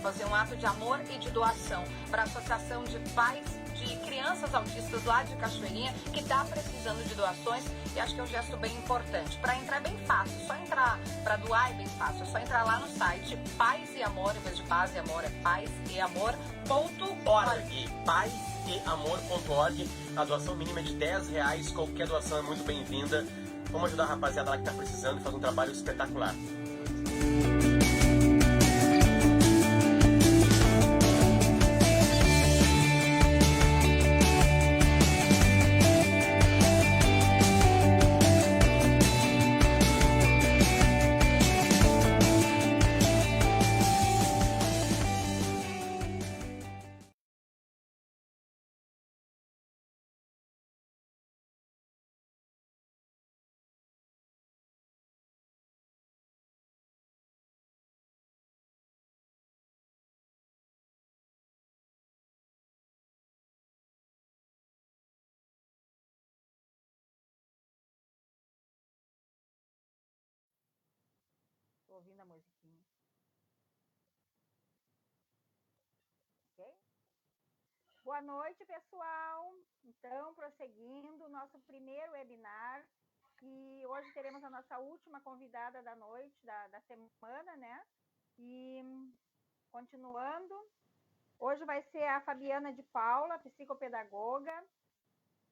fazer um ato de amor e de doação para a Associação de Pais de Crianças Autistas lá de Cachoeirinha, que está precisando de doações, e acho que é um gesto bem importante. Para entrar é bem fácil, só entrar, para doar é bem fácil, é só entrar lá no site Paz e Amor, em vez de Paz e Amor, é paiseamor.org. Paiseamor.org. A doação mínima é de R$10, qualquer doação é muito bem-vinda. Vamos ajudar a rapaziada lá que está precisando e fazer um trabalho espetacular. Estou ouvindo a musiquinha. Ok? Boa noite, pessoal. Então, prosseguindo, nosso primeiro webinar. E hoje teremos a nossa última convidada da noite, da semana, né? E continuando, hoje vai ser a Fabiana de Paula, psicopedagoga.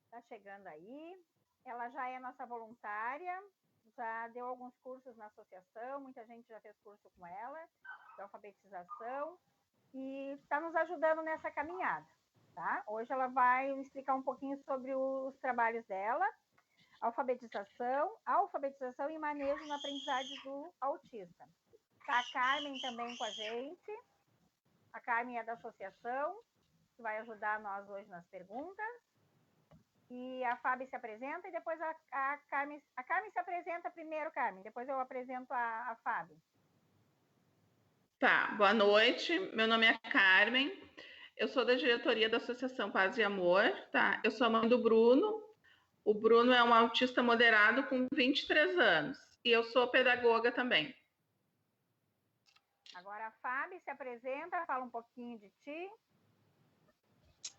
Está chegando aí. Ela já é nossa voluntária, já deu alguns cursos na associação, muita gente já fez curso com ela, de alfabetização, e está nos ajudando nessa caminhada, tá? Hoje ela vai explicar um pouquinho sobre os trabalhos dela, alfabetização e manejo na aprendizagem do autista. Tá a Carmen também com a gente. A Carmen é da associação, que vai ajudar nós hoje nas perguntas. E a Fábio se apresenta e depois a Carmen se apresenta primeiro, Carmen, depois eu apresento a Fábio. Tá, boa noite, meu nome é Carmen, eu sou da diretoria da Associação Paz e Amor, tá? Eu sou a mãe do Bruno, o Bruno é um autista moderado com 23 anos e eu sou pedagoga também. Agora a Fábio se apresenta, fala um pouquinho de ti.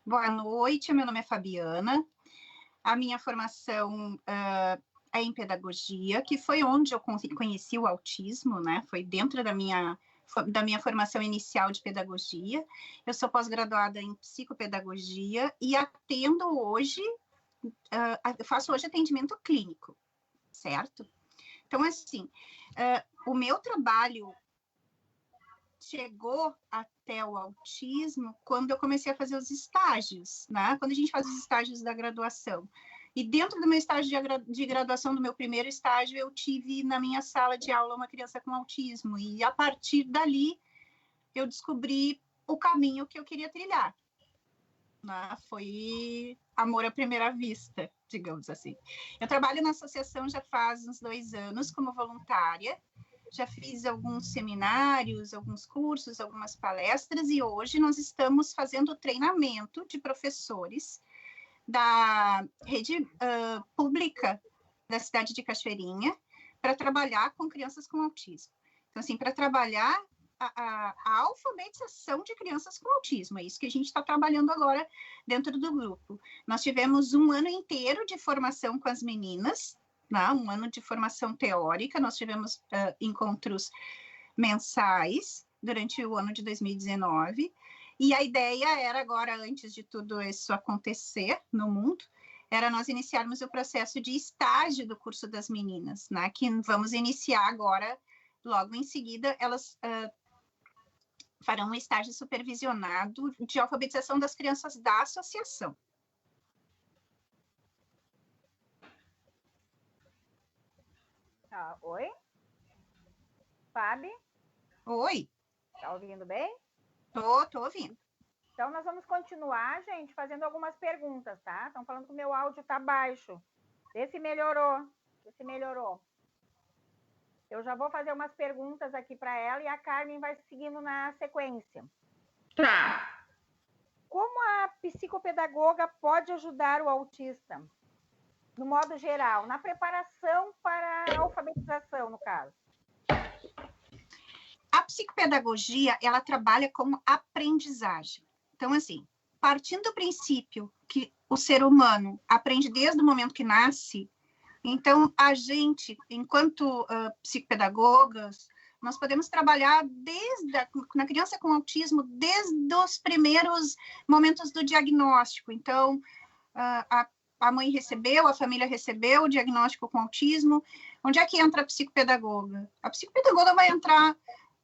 Boa noite, meu nome é Fabiana. A minha formação é em pedagogia, que foi onde eu conheci o autismo, né? Foi dentro da minha formação inicial de pedagogia. Eu sou pós-graduada em psicopedagogia e atendo hoje, faço hoje atendimento clínico, certo? Então, assim, o meu trabalho chegou até o autismo quando eu comecei a fazer os estágios, né? Quando a gente faz os estágios da graduação. E dentro do meu estágio de graduação, do meu primeiro estágio, eu tive na minha sala de aula uma criança com autismo. E a partir dali, eu descobri o caminho que eu queria trilhar. Né? Foi amor à primeira vista, digamos assim. Eu trabalho na associação já faz uns 2 anos como voluntária. Já fiz alguns seminários, alguns cursos, algumas palestras, e hoje nós estamos fazendo treinamento de professores da rede pública da cidade de Cachoeirinha para trabalhar com crianças com autismo. Então, assim, para trabalhar a alfabetização de crianças com autismo, é isso que a gente está trabalhando agora dentro do grupo. Nós tivemos um ano inteiro de formação com as meninas, um ano de formação teórica, nós tivemos encontros mensais durante o ano de 2019, e a ideia era agora, antes de tudo isso acontecer no mundo, era nós iniciarmos o processo de estágio do curso das meninas, né, que vamos iniciar agora, logo em seguida, elas farão um estágio supervisionado de alfabetização das crianças da associação. Oi? Fábio? Oi. Tá ouvindo bem? Tô ouvindo. Então, nós vamos continuar, gente, fazendo algumas perguntas, tá? Estão falando que o meu áudio tá baixo. Vê se melhorou. Eu já vou fazer umas perguntas aqui para ela e a Carmen vai seguindo na sequência. Tá. Como a psicopedagoga pode ajudar o autista? No modo geral, na preparação para a alfabetização, no caso. A psicopedagogia, ela trabalha com aprendizagem. Então, assim, partindo do princípio que o ser humano aprende desde o momento que nasce, então, a gente, enquanto psicopedagogas, nós podemos trabalhar na criança com autismo desde os primeiros momentos do diagnóstico. Então, a mãe recebeu, a família recebeu o diagnóstico com autismo. Onde é que entra a psicopedagoga? A psicopedagoga vai entrar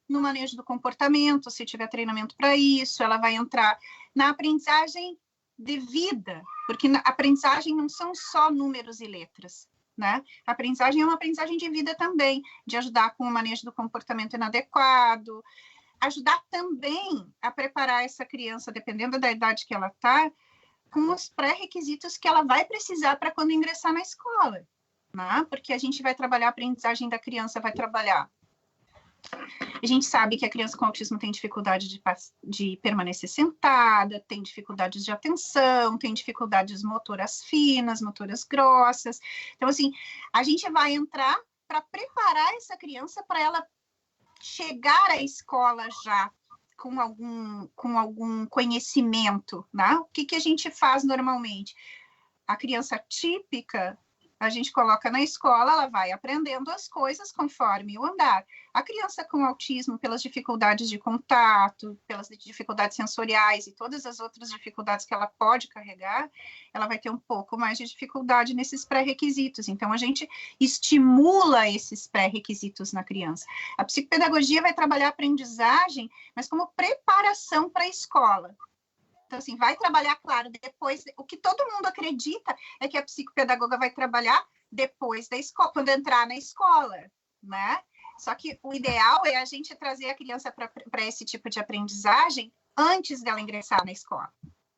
no manejo do comportamento, se tiver treinamento para isso, ela vai entrar na aprendizagem de vida, porque a aprendizagem não são só números e letras, né? A aprendizagem é uma aprendizagem de vida também, de ajudar com o manejo do comportamento inadequado, ajudar também a preparar essa criança, dependendo da idade que ela está, com os pré-requisitos que ela vai precisar para quando ingressar na escola, né? Porque a gente vai trabalhar a aprendizagem da criança, vai trabalhar. A gente sabe que a criança com autismo tem dificuldade de permanecer sentada, tem dificuldades de atenção, tem dificuldades motoras finas, motoras grossas. Então, assim, a gente vai entrar para preparar essa criança para ela chegar à escola já com algum conhecimento, né? O que a gente faz normalmente? A criança típica, a gente coloca na escola, ela vai aprendendo as coisas conforme o andar. A criança com autismo, pelas dificuldades de contato, pelas dificuldades sensoriais e todas as outras dificuldades que ela pode carregar, ela vai ter um pouco mais de dificuldade nesses pré-requisitos. Então, a gente estimula esses pré-requisitos na criança. A psicopedagogia vai trabalhar a aprendizagem, mas como preparação para a escola. Então, assim, vai trabalhar, claro, depois, o que todo mundo acredita é que a psicopedagoga vai trabalhar depois da escola, quando entrar na escola, né? Só que o ideal é a gente trazer a criança para esse tipo de aprendizagem antes dela ingressar na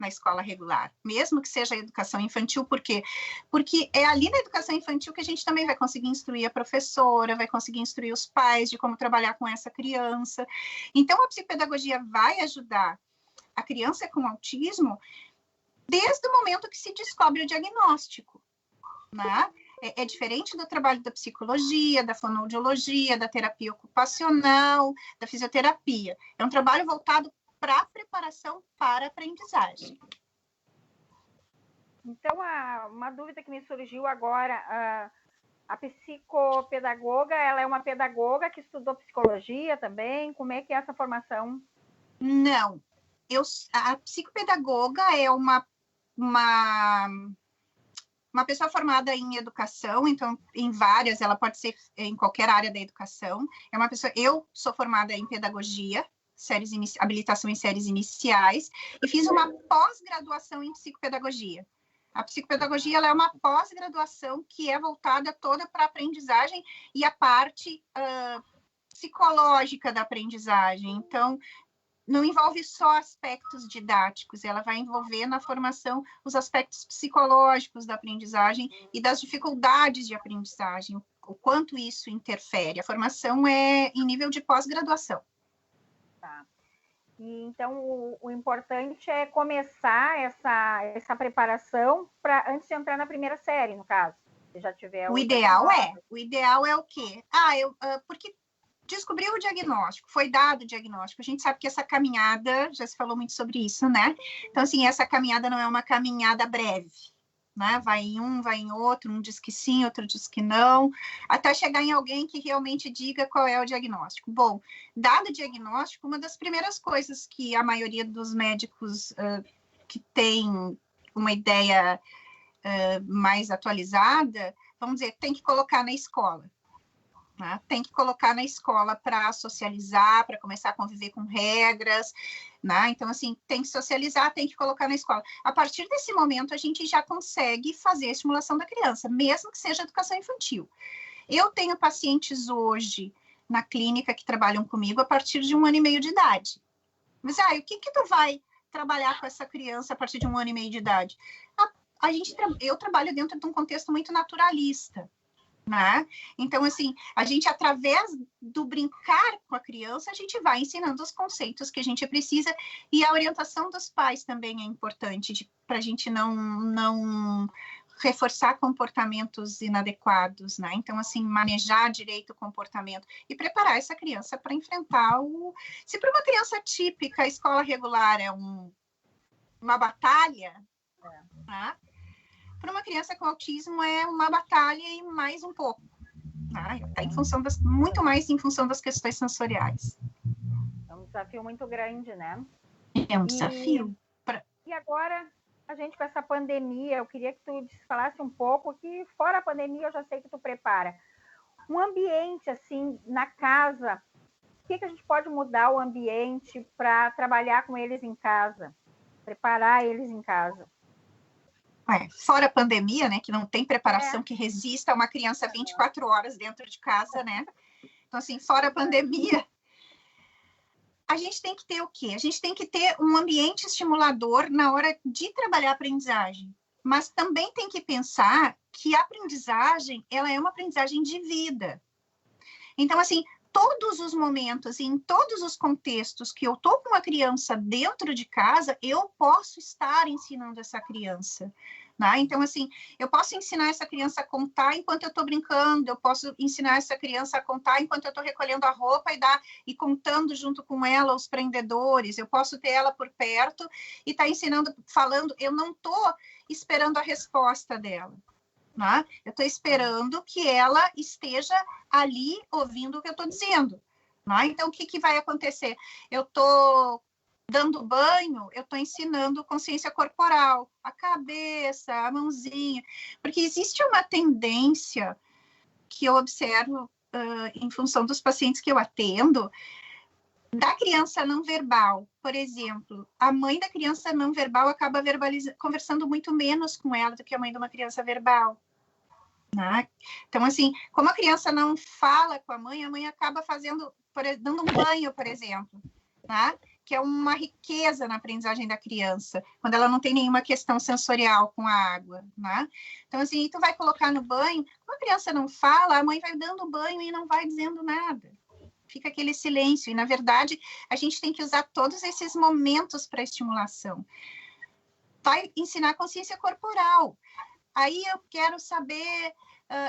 escola regular, mesmo que seja a educação infantil. Por quê? Porque é ali na educação infantil que a gente também vai conseguir instruir a professora, vai conseguir instruir os pais de como trabalhar com essa criança. Então, a psicopedagogia vai ajudar a criança com autismo desde o momento que se descobre o diagnóstico, né? É diferente do trabalho da psicologia, da fonoaudiologia, da terapia ocupacional, da fisioterapia. É um trabalho voltado para a preparação para a aprendizagem. Então, uma dúvida que me surgiu agora, a psicopedagoga, ela é uma pedagoga que estudou psicologia também? Como é que é essa formação? Não. A psicopedagoga é uma pessoa formada em educação, então, em várias, ela pode ser em qualquer área da educação. Eu sou formada em pedagogia, habilitação em séries iniciais, e fiz uma pós-graduação em psicopedagogia. A psicopedagogia ela é uma pós-graduação que é voltada toda para a aprendizagem e a parte psicológica da aprendizagem. Então, não envolve só aspectos didáticos, ela vai envolver na formação os aspectos psicológicos da aprendizagem e das dificuldades de aprendizagem, o quanto isso interfere. A formação é em nível de pós-graduação. Tá. E, então, o importante é começar essa preparação antes de entrar na primeira série, no caso. Se já tiver o ideal é o quê? Porque descobriu o diagnóstico, foi dado o diagnóstico. A gente sabe que essa caminhada, já se falou muito sobre isso, né? Então, assim, essa caminhada não é uma caminhada breve, né? Vai em um, vai em outro, um diz que sim, outro diz que não, até chegar em alguém que realmente diga qual é o diagnóstico. Bom, dado o diagnóstico, uma das primeiras coisas que a maioria dos médicos que tem uma ideia mais atualizada, vamos dizer, tem que colocar na escola. Né? Tem que colocar na escola para socializar, para começar a conviver com regras, né? Então, assim, tem que socializar, tem que colocar na escola. A partir desse momento, a gente já consegue fazer a estimulação da criança, mesmo que seja educação infantil. Eu tenho pacientes hoje na clínica que trabalham comigo a partir de 1 ano e meio de idade. Mas, o que tu vai trabalhar com essa criança a partir de 1 ano e meio de idade? Eu trabalho dentro de um contexto muito naturalista. Né? Então, assim, a gente, através do brincar com a criança, a gente vai ensinando os conceitos que a gente precisa, e a orientação dos pais também é importante, para a gente não reforçar comportamentos inadequados, né? Então, assim, manejar direito o comportamento e preparar essa criança para enfrentar o... Se para uma criança típica a escola regular é uma batalha, tá? Para uma criança com autismo é uma batalha e mais um pouco. Tá? Em função muito mais em função das questões sensoriais. É um desafio muito grande, né? É um desafio. E agora, a gente com essa pandemia, eu queria que tu falasse um pouco, que fora a pandemia eu já sei que tu prepara. Um ambiente, assim, na casa, o que a gente pode mudar o ambiente para trabalhar com eles em casa? Preparar eles em casa? Fora a pandemia, né, que não tem preparação que resista a uma criança 24 horas dentro de casa, né? Então, assim, fora a pandemia, a gente tem que ter o quê? A gente tem que ter um ambiente estimulador na hora de trabalhar a aprendizagem. Mas também tem que pensar que a aprendizagem, ela é uma aprendizagem de vida. Então, assim, todos os momentos, em todos os contextos que eu estou com uma criança dentro de casa, eu posso estar ensinando essa criança. Né? Então, assim, eu posso ensinar essa criança a contar enquanto eu estou brincando, eu posso ensinar essa criança a contar enquanto eu estou recolhendo a roupa e contando junto com ela os prendedores, eu posso ter ela por perto e estar ensinando, falando, eu não estou esperando a resposta dela. Né? Eu estou esperando que ela esteja ali ouvindo o que eu estou dizendo. Né? Então, o que vai acontecer? Eu estou dando banho, eu estou ensinando consciência corporal, a cabeça, a mãozinha, porque existe uma tendência que eu observo em função dos pacientes que eu atendo, da criança não verbal. Por exemplo, a mãe da criança não verbal acaba conversando muito menos com ela do que a mãe de uma criança verbal. Né? Então, assim, como a criança não fala com a mãe acaba dando um banho, por exemplo, né? Que é uma riqueza na aprendizagem da criança, quando ela não tem nenhuma questão sensorial com a água, né? Então, assim, tu vai colocar no banho, quando a criança não fala, a mãe vai dando banho e não vai dizendo nada. Fica aquele silêncio, e, na verdade, a gente tem que usar todos esses momentos para estimulação. Vai ensinar consciência corporal. Aí eu quero saber...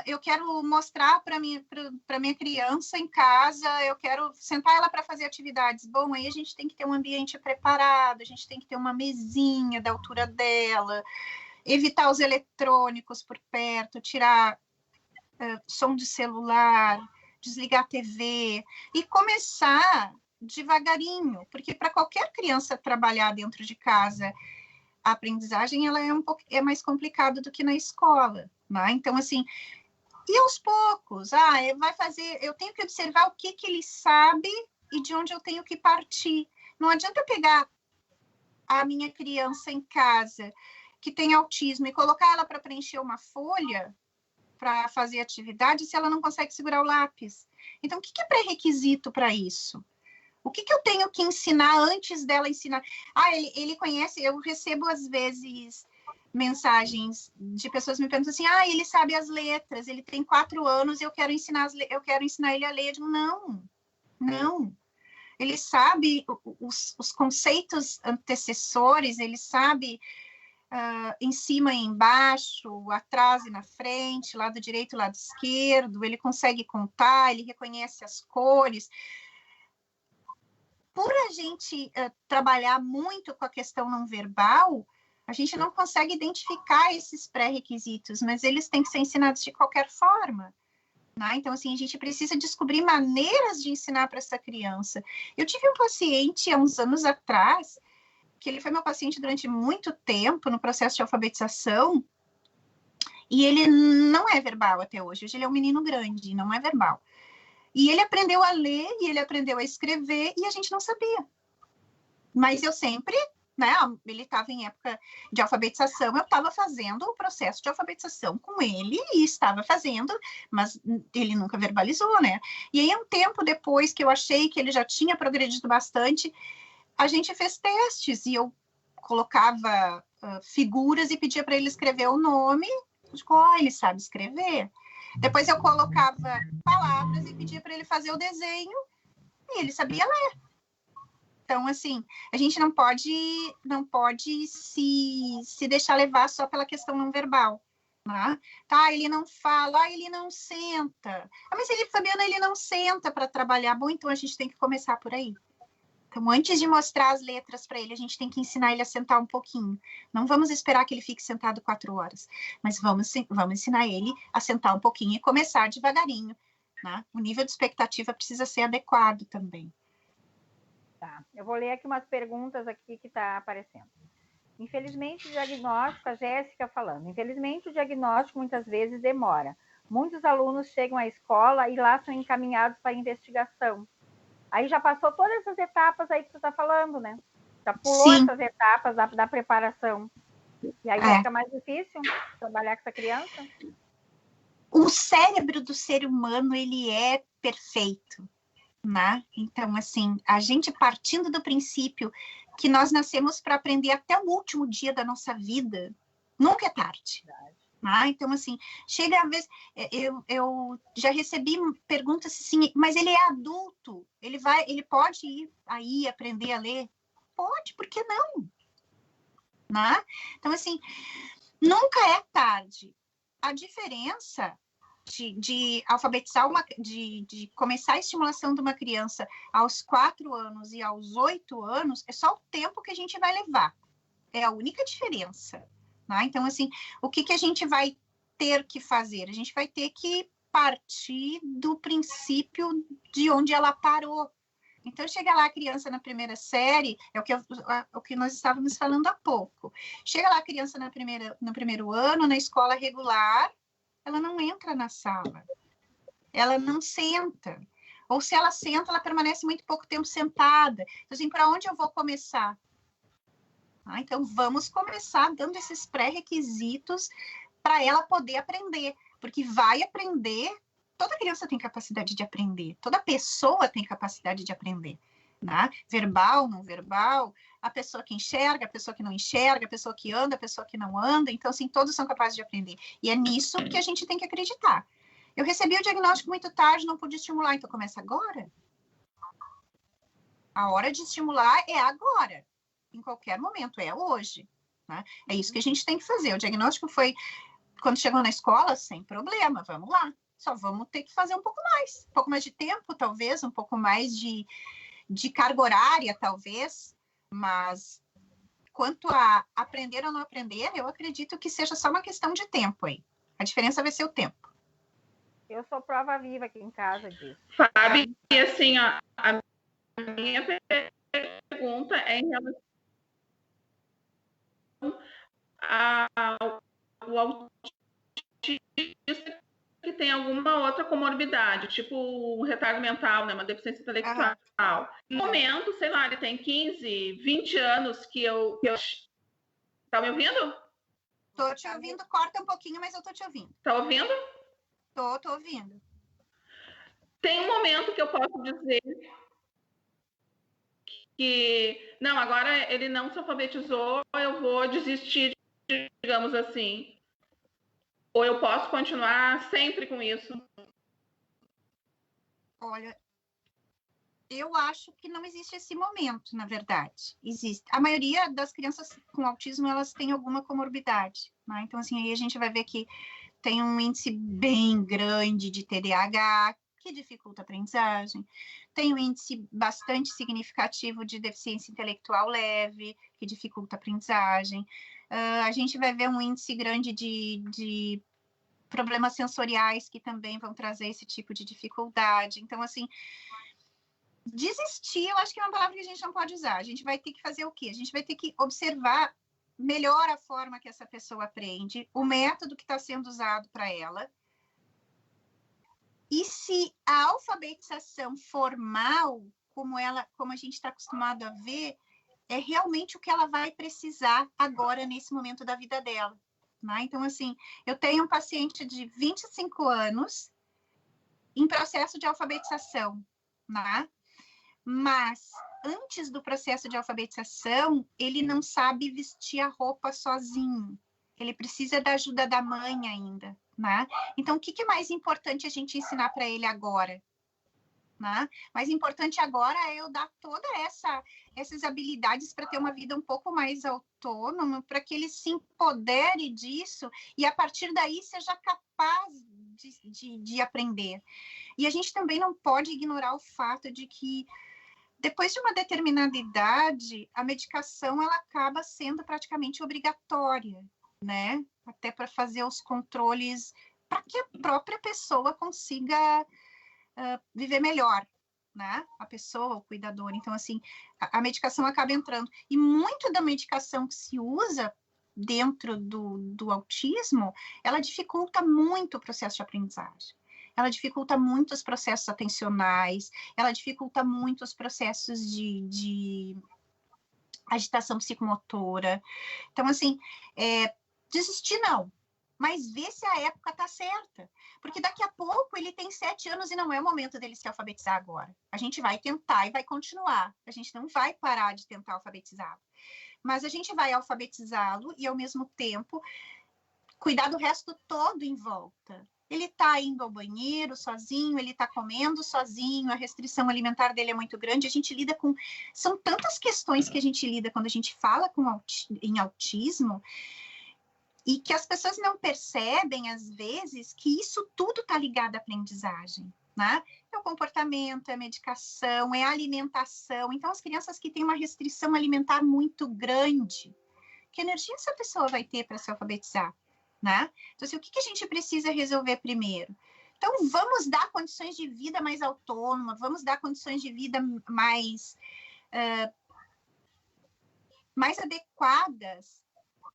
eu quero mostrar para minha criança em casa, eu quero sentar ela para fazer atividades. Bom, aí a gente tem que ter um ambiente preparado, a gente tem que ter uma mesinha da altura dela, evitar os eletrônicos por perto, tirar som de celular, desligar a TV e começar devagarinho, porque para qualquer criança trabalhar dentro de casa, a aprendizagem ela é mais complicada do que na escola. Né? Então, assim, e aos poucos, eu tenho que observar o que ele sabe e de onde eu tenho que partir. Não adianta eu pegar a minha criança em casa que tem autismo e colocar ela para preencher uma folha para fazer atividade se ela não consegue segurar o lápis. Então, o que é pré-requisito para isso? O que eu tenho que ensinar antes dela ensinar? Ele conhece, eu recebo às vezes mensagens de pessoas me perguntando assim, ele sabe as letras, ele tem 4 anos e eu quero ensinar ele a ler. Eu digo, não. Ele sabe os conceitos antecessores, ele sabe em cima e embaixo, atrás e na frente, lado direito e lado esquerdo, ele consegue contar, ele reconhece as cores. Por a gente trabalhar muito com a questão não verbal, a gente não consegue identificar esses pré-requisitos, mas eles têm que ser ensinados de qualquer forma. Né? Então, assim, a gente precisa descobrir maneiras de ensinar para essa criança. Eu tive um paciente há uns anos atrás, que ele foi meu paciente durante muito tempo no processo de alfabetização, e ele não é verbal até hoje. Hoje ele é um menino grande, não é verbal. E ele aprendeu a ler, e ele aprendeu a escrever, e a gente não sabia. Mas eu sempre, né, ele estava em época de alfabetização, eu estava fazendo o processo de alfabetização com ele, e estava fazendo, mas ele nunca verbalizou, né? E aí, um tempo depois que eu achei que ele já tinha progredido bastante, a gente fez testes, e eu colocava figuras e pedia para ele escrever o nome, ele sabe escrever. Depois eu colocava palavras e pedia para ele fazer o desenho e ele sabia ler. Então, assim, a gente não pode se deixar levar só pela questão não verbal. Né? Tá, ele não fala, ele não senta. Mas ele, Fabiana, ele não senta para trabalhar. Bom, então a gente tem que começar por aí. Então, antes de mostrar as letras para ele, a gente tem que ensinar ele a sentar um pouquinho. Não vamos esperar que ele fique sentado 4 horas, mas vamos ensinar ele a sentar um pouquinho e começar devagarinho. Né? O nível de expectativa precisa ser adequado também. Tá. Eu vou ler aqui umas perguntas aqui que está aparecendo. Infelizmente, o diagnóstico, a Jéssica falando, infelizmente o diagnóstico muitas vezes demora. Muitos alunos chegam à escola e lá são encaminhados para investigação. Aí já passou todas essas etapas aí que tu está falando, né? Já pulou essas etapas da preparação. E aí fica mais difícil trabalhar com essa criança? O cérebro do ser humano, ele é perfeito, né? Então, assim, a gente partindo do princípio que nós nascemos para aprender até o último dia da nossa vida, nunca é tarde. Então, assim, chega a vez, eu já recebi perguntas assim, mas ele é adulto, ele pode ir aí aprender a ler? Pode, por que não? Né? Então, assim, nunca é tarde. A diferença de alfabetizar de começar a estimulação de uma criança aos 4 anos e aos 8 anos é só o tempo que a gente vai levar. É a única diferença. Né? Então, assim, o que a gente vai ter que fazer? A gente vai ter que partir do princípio de onde ela parou. Então, chega lá a criança na primeira série, é o que nós estávamos falando há pouco. Chega lá a criança no primeiro ano, na escola regular, ela não entra na sala. Ela não senta. Ou se ela senta, ela permanece muito pouco tempo sentada. Então, assim, para onde eu vou começar? Então, vamos começar dando esses pré-requisitos para ela poder aprender. Porque vai aprender, toda criança tem capacidade de aprender, toda pessoa tem capacidade de aprender. Né? Verbal, não verbal, a pessoa que enxerga, a pessoa que não enxerga, a pessoa que anda, a pessoa que não anda. Então, assim, todos são capazes de aprender. E é nisso que a gente tem que acreditar. Eu recebi o diagnóstico muito tarde, não pude estimular, então começa agora. A hora de estimular é agora. Em qualquer momento, é hoje. Né? É isso que a gente tem que fazer. O diagnóstico foi, quando chegou na escola, sem problema, vamos lá. Só vamos ter que fazer um pouco mais de tempo, talvez, um pouco mais de carga horária, talvez, mas quanto a aprender ou não aprender, eu acredito que seja só uma questão de tempo aí. A diferença vai ser o tempo. Eu sou prova viva aqui em casa disso. Fábio, e assim, ó, a minha pergunta é em relação ao autista que tem alguma outra comorbidade, tipo um retardo mental, né, uma deficiência intelectual. No momento, sei lá, ele tem 15, 20 anos que eu... Tá me ouvindo? Tô te ouvindo, corta um pouquinho, mas eu tô te ouvindo. Tá ouvindo? Tô ouvindo. Tem um momento que eu posso dizer que, não, agora ele não se alfabetizou, eu vou desistir, digamos assim. Ou eu posso continuar sempre com isso? Olha, eu acho que não existe esse momento, na verdade. Existe. A maioria das crianças com autismo, elas têm alguma comorbidade. Né? Então, assim, aí a gente vai ver que tem um índice bem grande de TDAH, que dificulta a aprendizagem. Tem um índice bastante significativo de deficiência intelectual leve, que dificulta a aprendizagem. A gente vai ver um índice grande de problemas sensoriais que também vão trazer esse tipo de dificuldade. Então, assim, desistir, eu acho que é uma palavra que a gente não pode usar. A gente vai ter que fazer o quê? A gente vai ter que observar melhor a forma que essa pessoa aprende, o método que está sendo usado para ela. E se a alfabetização formal, como a gente está acostumado a ver, é realmente o que ela vai precisar agora, nesse momento da vida dela. Né? Então, assim, eu tenho um paciente de 25 anos em processo de alfabetização, né? Mas antes do processo de alfabetização, ele não sabe vestir a roupa sozinho. Ele precisa da ajuda da mãe ainda, né? Então, o que é mais importante a gente ensinar para ele agora? né? Mas importante agora é eu dar toda essas habilidades para ter uma vida um pouco mais autônoma, para que ele se empodere disso e a partir daí seja capaz de aprender. E a gente também não pode ignorar o fato de que depois de uma determinada idade, a medicação ela acaba sendo praticamente obrigatória, né? Até para fazer os controles, para que a própria pessoa consiga viver melhor, né? A pessoa, o cuidador. Então, assim, a medicação acaba entrando. E muito da medicação que se usa dentro do autismo, ela dificulta muito o processo de aprendizagem. Ela dificulta muito os processos atencionais, ela dificulta muito os processos de agitação psicomotora. Então, assim, desistir não, mas ver se a época está certa. Porque daqui a pouco ele tem 7 anos e não é o momento dele se alfabetizar agora. A gente vai tentar e vai continuar. A gente não vai parar de tentar alfabetizá-lo. Mas a gente vai alfabetizá-lo e, ao mesmo tempo, cuidar do resto todo em volta. Ele está indo ao banheiro sozinho, ele está comendo sozinho, a restrição alimentar dele é muito grande, a gente lida com... São tantas questões que a gente lida quando a gente fala em autismo, e que as pessoas não percebem, às vezes, que isso tudo está ligado à aprendizagem, né? É o comportamento, é a medicação, é a alimentação. Então, as crianças que têm uma restrição alimentar muito grande, que energia essa pessoa vai ter para se alfabetizar? Né? Então, assim, o que a gente precisa resolver primeiro? Então, vamos dar condições de vida mais autônoma, vamos dar condições de vida mais adequadas,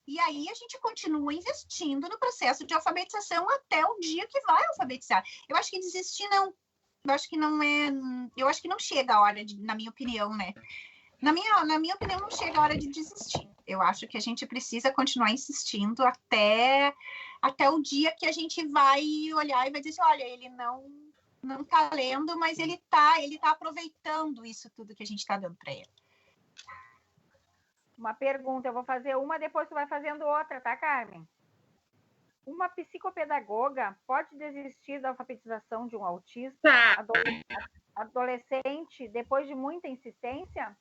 e aí a gente continua investindo no processo de alfabetização até o dia que vai alfabetizar. Eu acho que desistir não, eu acho que não chega a hora, na minha opinião, né? Na minha opinião, não chega a hora de desistir. Eu acho que a gente precisa continuar insistindo até o dia que a gente vai olhar e vai dizer, olha, ele não está lendo, mas ele tá aproveitando isso tudo que a gente está dando para ele. Uma pergunta, eu vou fazer uma, depois tu vai fazendo outra, tá, Carmen? Uma psicopedagoga pode desistir da alfabetização de um autista adolescente depois de muita insistência?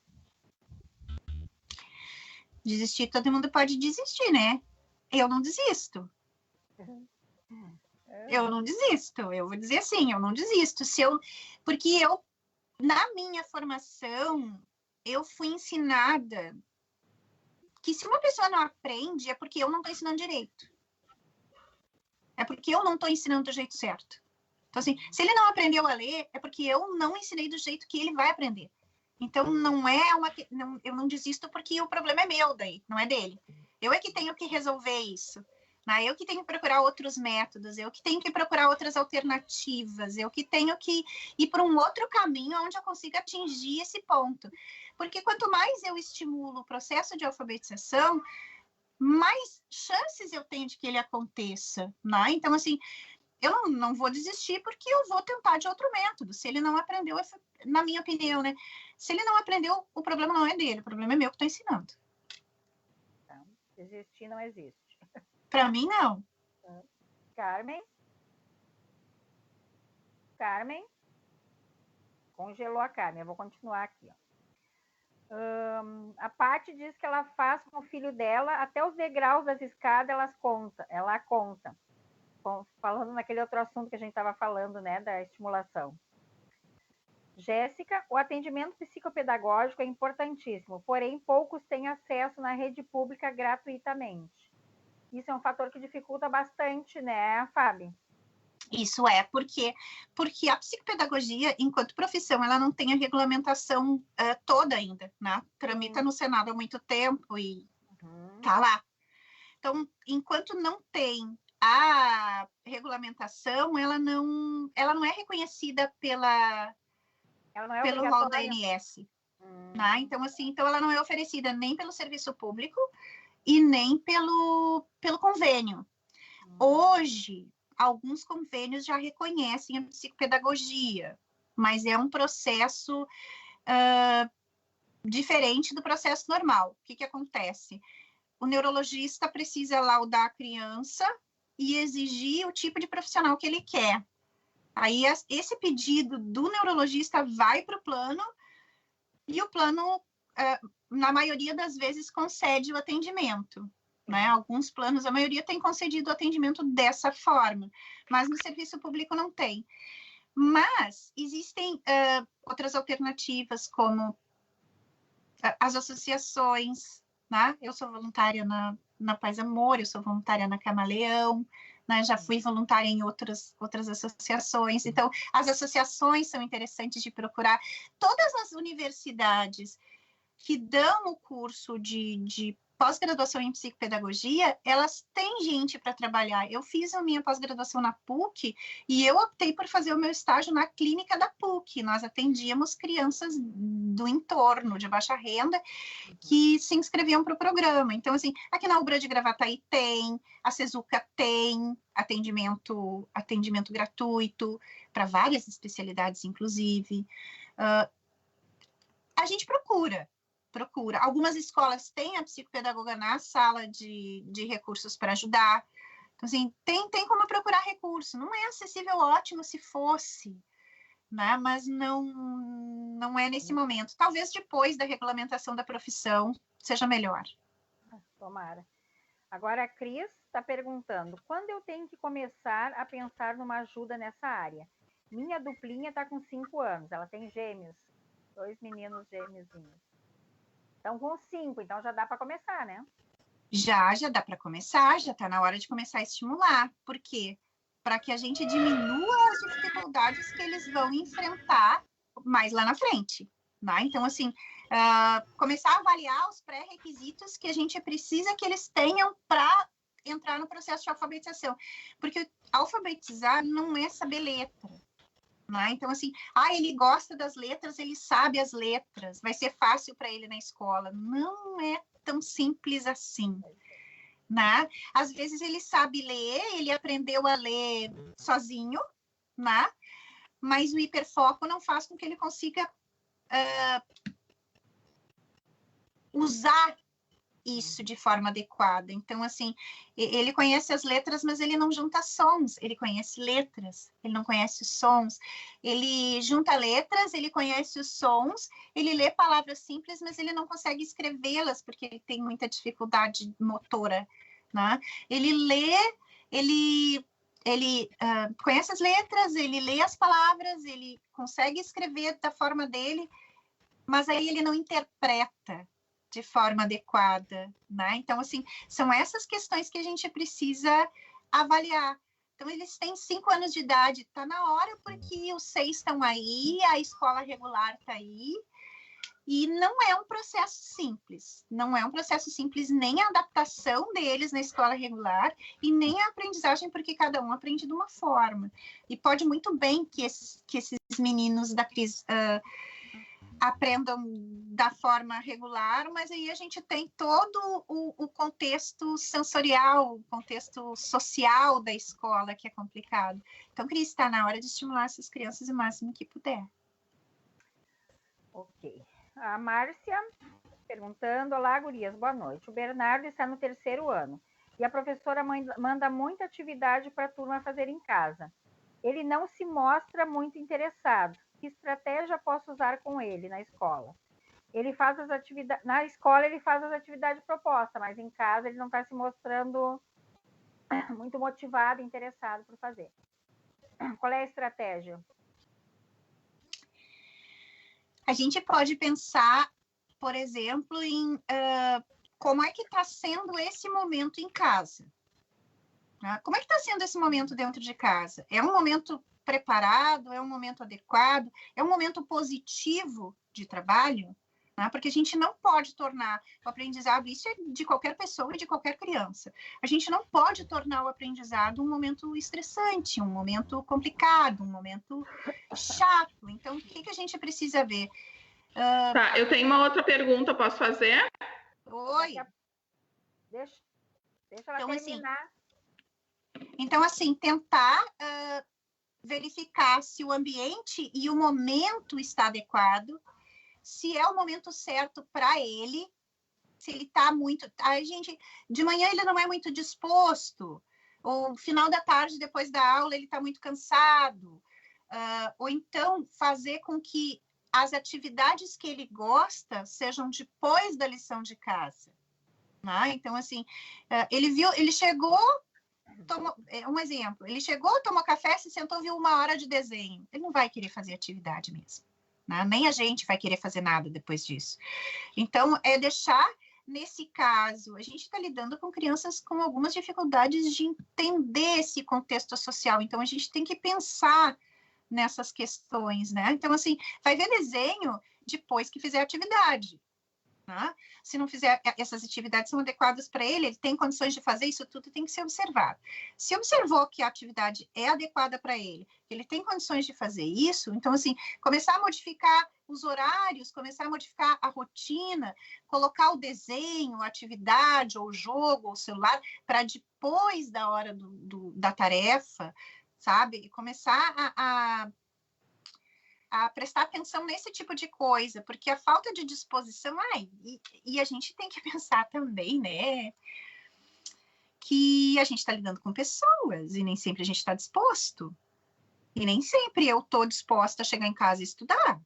Desistir, todo mundo pode desistir, né? Eu não desisto. Eu não desisto. Eu vou dizer assim, eu não desisto. Porque na minha formação, eu fui ensinada que se uma pessoa não aprende, é porque eu não estou ensinando direito. É porque eu não estou ensinando do jeito certo. Então, assim, se ele não aprendeu a ler, é porque eu não ensinei do jeito que ele vai aprender. Então, eu não desisto porque o problema é meu daí, não é dele. Eu é que tenho que resolver isso. Né? Eu que tenho que procurar outros métodos, eu que tenho que procurar outras alternativas, eu que tenho que ir para um outro caminho onde eu consiga atingir esse ponto. Porque quanto mais eu estimulo o processo de alfabetização, mais chances eu tenho de que ele aconteça. Né? Então, assim, eu não vou desistir porque eu vou tentar de outro método. Se ele não aprendeu, na minha opinião, né? Se ele não aprendeu, o problema não é dele, o problema é meu que estou ensinando. Então, desistir não existe. Para mim, não. Carmen? Carmen? Congelou a Carmen, eu vou continuar aqui. A Paty diz que ela faz com o filho dela, até os degraus das escadas ela conta. Falando naquele outro assunto que a gente estava falando, né, da estimulação. Jéssica, o atendimento psicopedagógico é importantíssimo, porém poucos têm acesso na rede pública gratuitamente. Isso é um fator que dificulta bastante, né, Fábio? Isso é, porque a psicopedagogia, enquanto profissão, ela não tem a regulamentação toda ainda, né? Tramita no Senado há muito tempo e tá lá. Então, enquanto não tem a regulamentação, ela não é reconhecida pelo rol da ANS. Né? Então, assim, ela não é oferecida nem pelo serviço público e nem pelo convênio. Hoje, alguns convênios já reconhecem a psicopedagogia, mas é um processo diferente do processo normal. O que acontece? O neurologista precisa laudar a criança e exigir o tipo de profissional que ele quer. Aí esse pedido do neurologista vai para o plano e o plano, na maioria das vezes, concede o atendimento. Né? Alguns planos, a maioria tem concedido o atendimento dessa forma, mas no serviço público não tem. Mas existem outras alternativas, como as associações, né? Eu sou voluntária na Paz Amor, eu sou voluntária na Camaleão, né? Já fui voluntária em outras associações. Então, as associações são interessantes de procurar. Todas as universidades que dão o curso de pós-graduação em psicopedagogia, elas têm gente para trabalhar. Eu fiz a minha pós-graduação na PUC e eu optei por fazer o meu estágio na clínica da PUC. Nós atendíamos crianças do entorno, de baixa renda, que se inscreviam para o programa. Então, assim, aqui na Ubra de Gravataí tem, a Cezuca tem atendimento gratuito para várias especialidades, inclusive. A gente procura. Algumas escolas têm a psicopedagoga na sala de recursos para ajudar. Então, assim, tem como procurar recurso. Não é acessível, ótimo se fosse, né? Mas não é nesse momento. Talvez depois da regulamentação da profissão seja melhor. Tomara. Agora a Cris está perguntando, quando eu tenho que começar a pensar numa ajuda nessa área? Minha duplinha está com 5 anos, ela tem gêmeos, 2 meninos gêmeozinhos. Então, com 5, então já dá para começar, né? Já dá para começar, já está na hora de começar a estimular. Por quê? Para que a gente diminua as dificuldades que eles vão enfrentar mais lá na frente. Né? Então, assim, começar a avaliar os pré-requisitos que a gente precisa que eles tenham para entrar no processo de alfabetização. Porque alfabetizar não é saber letra. Né? Então, assim, ele gosta das letras, ele sabe as letras, vai ser fácil para ele na escola. Não é tão simples assim. Né? Às vezes ele sabe ler, ele aprendeu a ler sozinho, né? Mas o hiperfoco não faz com que ele consiga usar isso de forma adequada. Então, assim, ele conhece as letras, mas ele não junta sons. Ele conhece letras, ele não conhece os sons. Ele junta letras, ele conhece os sons, ele lê palavras simples, mas ele não consegue escrevê-las, porque ele tem muita dificuldade motora, né? Ele lê, ele conhece as letras, ele lê as palavras, ele consegue escrever da forma dele, mas aí ele não interpreta de forma adequada, né? Então, assim, são essas questões que a gente precisa avaliar. Então, eles têm 5 anos de idade, está na hora, porque os 6 estão aí, a escola regular está aí, e não é um processo simples. Não é um processo simples nem a adaptação deles na escola regular e nem a aprendizagem, porque cada um aprende de uma forma. E pode muito bem que esses meninos da Cris aprendam da forma regular, mas aí a gente tem todo o contexto sensorial, o contexto social da escola, que é complicado. Então, Cris, está na hora de estimular essas crianças o máximo que puder. Ok. A Márcia perguntando, olá, gurias, boa noite. O Bernardo está no 3º ano e a professora manda muita atividade para a turma fazer em casa. Ele não se mostra muito interessado. Que estratégia posso usar com ele na escola? Ele faz as atividades, na escola ele faz as atividades propostas, mas em casa ele não está se mostrando muito motivado, interessado por fazer. Qual é a estratégia? A gente pode pensar, por exemplo, em como é que está sendo esse momento em casa. Né? Como é que está sendo esse momento dentro de casa? É um momento preparado? É um momento adequado? É um momento positivo de trabalho? Né? Porque a gente não pode tornar o aprendizado, isso é de qualquer pessoa e de qualquer criança, a gente não pode tornar o aprendizado um momento estressante, um momento complicado, um momento chato. Então, o que a gente precisa ver? Tá, eu tenho uma outra pergunta, posso fazer? Oi. Deixa ela terminar. Então, assim, tentar verificar se o ambiente e o momento está adequado, se é o momento certo para ele, se ele está muito... de manhã ele não é muito disposto, ou no final da tarde, depois da aula, ele está muito cansado. ou então fazer com que as atividades que ele gosta sejam depois da lição de casa. Né? Então, assim, ele chegou, um exemplo, ele chegou, tomou café, se sentou, viu 1 hora de desenho. Ele não vai querer fazer atividade mesmo. Né? Nem a gente vai querer fazer nada depois disso. Então, é deixar, nesse caso, a gente está lidando com crianças com algumas dificuldades de entender esse contexto social. Então, a gente tem que pensar nessas questões, né? Então, assim, vai ver desenho depois que fizer atividade. Né? Se não fizer, essas atividades são adequadas para ele, ele tem condições de fazer, isso tudo tem que ser observado. Se observou que a atividade é adequada para ele, ele tem condições de fazer isso, então, assim, começar a modificar os horários, começar a modificar a rotina, colocar o desenho, a atividade, ou o jogo, ou o celular, para depois da hora da tarefa, sabe? E começar a prestar atenção nesse tipo de coisa, porque a falta de disposição, e a gente tem que pensar também, né, que a gente está lidando com pessoas, e nem sempre a gente está disposto, e nem sempre eu estou disposta a chegar em casa e estudar,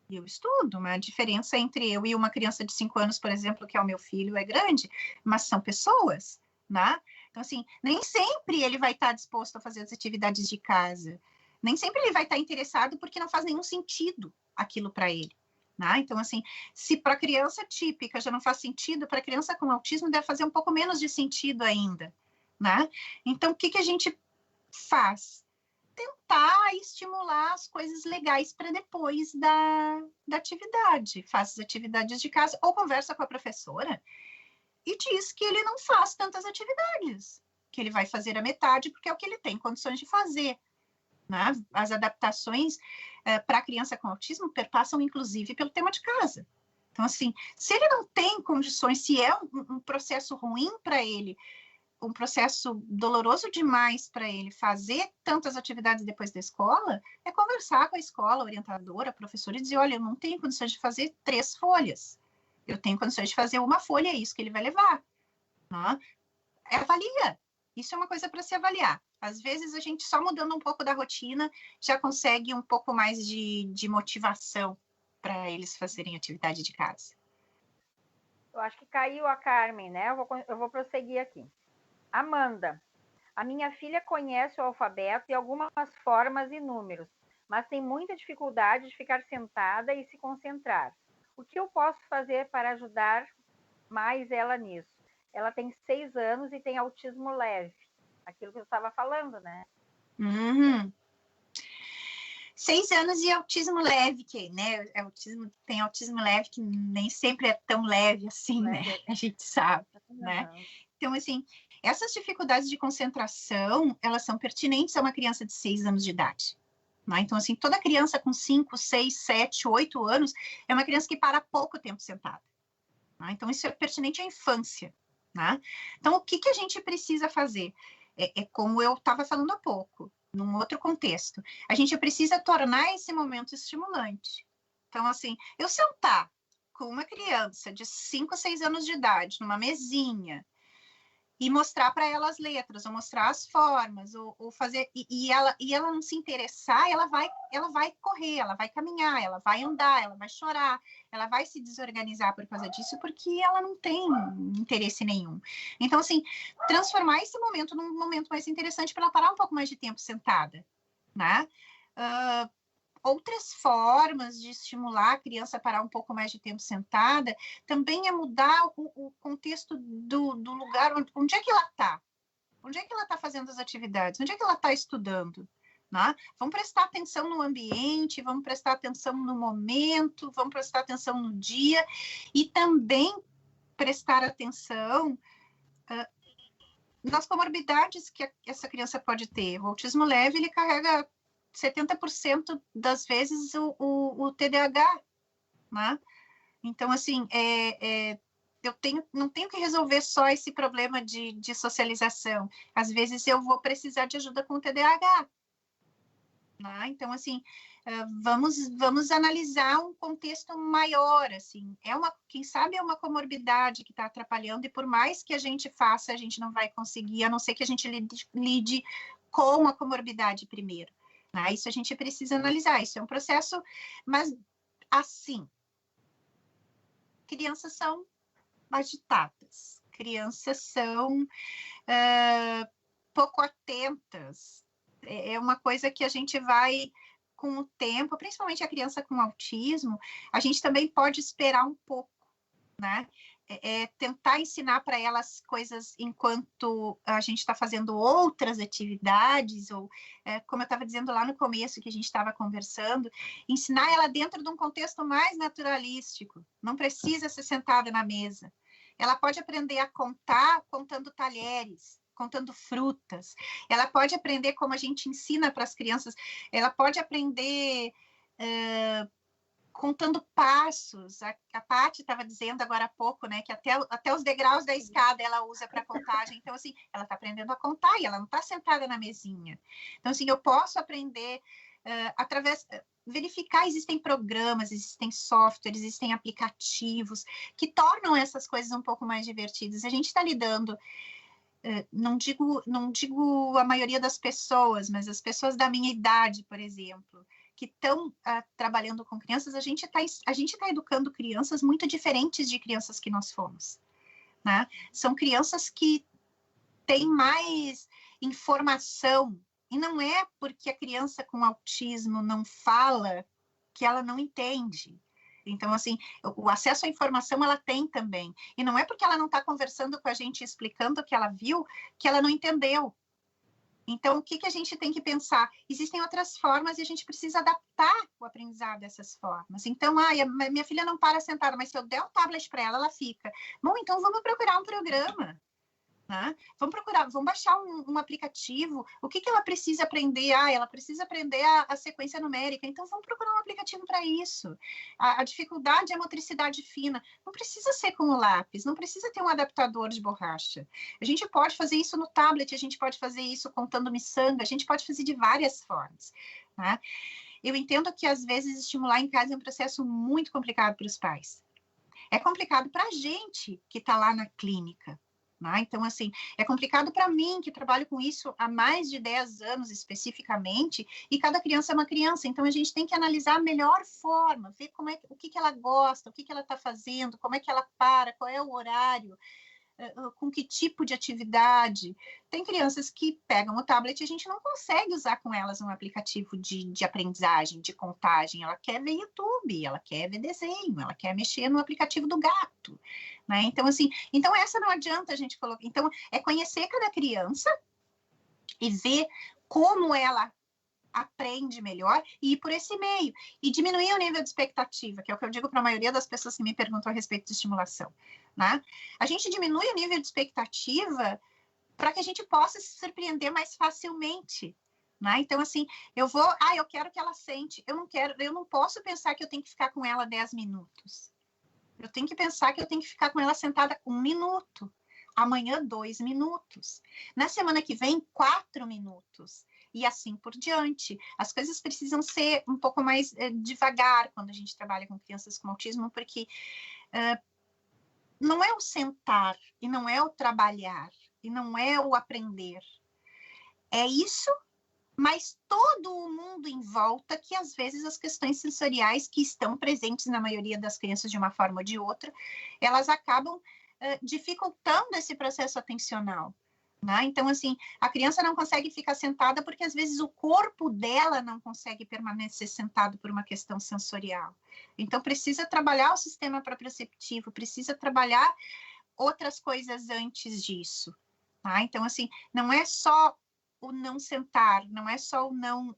e eu estudo, mas a diferença entre eu e uma criança de 5 anos, por exemplo, que é o meu filho, é grande, mas são pessoas, né, então assim, nem sempre ele vai estar disposto a fazer as atividades de casa, nem sempre ele vai estar interessado porque não faz nenhum sentido aquilo para ele. Né? Então, assim, se para a criança típica já não faz sentido, para a criança com autismo deve fazer um pouco menos de sentido ainda. Né? Então, o que a gente faz? Tentar estimular as coisas legais para depois da atividade. Faz as atividades de casa ou conversa com a professora e diz que ele não faz tantas atividades, que ele vai fazer a metade porque é o que ele tem condições de fazer. Né? As adaptações para a criança com autismo perpassam, inclusive, pelo tema de casa. Então, assim, se ele não tem condições, se é um processo ruim para ele, um processo doloroso demais para ele fazer tantas atividades depois da escola, é conversar com a escola, a orientadora, a professora, e dizer, olha, eu não tenho condições de fazer 3 folhas. Eu tenho condições de fazer 1 folha, é isso que ele vai levar. Né? Avalia. Isso é uma coisa para se avaliar. Às vezes, a gente só mudando um pouco da rotina já consegue um pouco mais de motivação para eles fazerem atividade de casa. Eu acho que caiu a Carmen, né? Eu vou prosseguir aqui. Amanda, a minha filha conhece o alfabeto e algumas formas e números, mas tem muita dificuldade de ficar sentada e se concentrar. O que eu posso fazer para ajudar mais ela nisso? Ela tem 6 anos e tem autismo leve. Aquilo que eu estava falando, né? 6 anos e autismo leve, que, né? Tem autismo leve que nem sempre é tão leve assim, né? A gente sabe, né? Então, assim, essas dificuldades de concentração, elas são pertinentes a uma criança de 6 anos de idade. Né? Então, assim, toda criança com 5, 6, 7, 8 anos é uma criança que para pouco tempo sentada. Né? Então, isso é pertinente à infância. Né? Então, o que a gente precisa fazer? É como eu estava falando há pouco, num outro contexto. A gente precisa tornar esse momento estimulante. Então, assim, eu sentar com uma criança de 5, 6 anos de idade, numa mesinha, e mostrar para ela as letras, ou mostrar as formas, ou fazer... E ela não se interessar, ela vai correr, ela vai caminhar, ela vai andar, ela vai chorar, ela vai se desorganizar por causa disso, porque ela não tem interesse nenhum. Então, assim, transformar esse momento num momento mais interessante para ela parar um pouco mais de tempo sentada, né? Outras formas de estimular a criança a parar um pouco mais de tempo sentada também é mudar o contexto do lugar onde é que ela está. Onde é que ela está fazendo as atividades? Onde é que ela está estudando? Né? Vamos prestar atenção no ambiente, vamos prestar atenção no momento, vamos prestar atenção no dia e também prestar atenção nas comorbidades que essa criança pode ter. O autismo leve, ele carrega 70% das vezes o TDAH, né? Então, assim, não tenho que resolver só esse problema de socialização. Às vezes eu vou precisar de ajuda com o TDAH. Né? Então, assim, vamos analisar um contexto maior, assim. Quem sabe é uma comorbidade que está atrapalhando, e por mais que a gente faça, a gente não vai conseguir, a não ser que a gente lide com a comorbidade primeiro. Né? Isso a gente precisa analisar, isso é um processo, mas assim, crianças são agitadas, crianças são pouco atentas, é uma coisa que a gente vai, com o tempo, principalmente a criança com autismo, a gente também pode esperar um pouco, né? Tentar ensinar para elas coisas enquanto a gente está fazendo outras atividades, ou como eu estava dizendo lá no começo, que a gente estava conversando, ensinar ela dentro de um contexto mais naturalístico, não precisa ser sentada na mesa. Ela pode aprender a contar contando talheres, contando frutas, ela pode aprender como a gente ensina para as crianças, ela pode aprender contando passos. A Paty estava dizendo agora há pouco, né, que até os degraus da escada ela usa para contagem. Então, assim, ela está aprendendo a contar e ela não está sentada na mesinha. Então, assim, eu posso aprender verificar, existem programas, existem softwares, existem aplicativos que tornam essas coisas um pouco mais divertidas. A gente está lidando, não digo a maioria das pessoas, mas as pessoas da minha idade, por exemplo, que estão trabalhando com crianças, a gente tá educando crianças muito diferentes de crianças que nós fomos, né? São crianças que têm mais informação, e não é porque a criança com autismo não fala que ela não entende. Então, assim, o acesso à informação ela tem também, e não é porque ela não está conversando com a gente, explicando o que ela viu, que ela não entendeu. Então, o que a gente tem que pensar? Existem outras formas e a gente precisa adaptar o aprendizado dessas formas. Então, minha filha não para sentada, mas se eu der um tablet para ela, ela fica. Bom, então vamos procurar um programa. Né? Vamos baixar um aplicativo. O que ela precisa aprender? Ela precisa aprender a sequência numérica. Então, vamos procurar um aplicativo para isso. A dificuldade é a motricidade fina. Não precisa ser com o lápis, não precisa ter um adaptador de borracha. A gente pode fazer isso no tablet, a gente pode fazer isso contando miçanga, a gente pode fazer de várias formas. Né? Eu entendo que, às vezes, estimular em casa é um processo muito complicado para os pais. É complicado para a gente que está lá na clínica. Né? Então, assim, é complicado para mim, que trabalho com isso há mais de 10 anos especificamente, e cada criança é uma criança, então a gente tem que analisar a melhor forma, ver o que ela gosta, o que ela está fazendo, como é que ela para, qual é o horário, com que tipo de atividade. Tem crianças que pegam o tablet e a gente não consegue usar com elas um aplicativo de aprendizagem, de contagem. Ela quer ver YouTube, ela quer ver desenho, ela quer mexer no aplicativo do gato. Né? Então, assim, essa não adianta a gente colocar. Então, é conhecer cada criança e ver como ela aprende melhor e ir por esse meio. E diminuir o nível de expectativa, que é o que eu digo para a maioria das pessoas que me perguntam a respeito de estimulação. Né? A gente diminui o nível de expectativa para que a gente possa se surpreender mais facilmente. Né? Então, assim, eu quero que ela sente, eu não posso pensar que eu tenho que ficar com ela 10 minutos. Eu tenho que pensar que eu tenho que ficar com ela sentada 1 minuto. Amanhã, 2 minutos. Na semana que vem, 4 minutos. E assim por diante. As coisas precisam ser um pouco mais devagar quando a gente trabalha com crianças com autismo, porque não é o sentar, e não é o trabalhar, e não é o aprender. É isso, mas todo o mundo em volta, que às vezes as questões sensoriais que estão presentes na maioria das crianças de uma forma ou de outra, elas acabam dificultando esse processo atencional. Né? Então, assim, a criança não consegue ficar sentada porque às vezes o corpo dela não consegue permanecer sentado por uma questão sensorial. Então, precisa trabalhar o sistema proprioceptivo, precisa trabalhar outras coisas antes disso. Tá? Então, assim, não é só o não sentar, não é só o não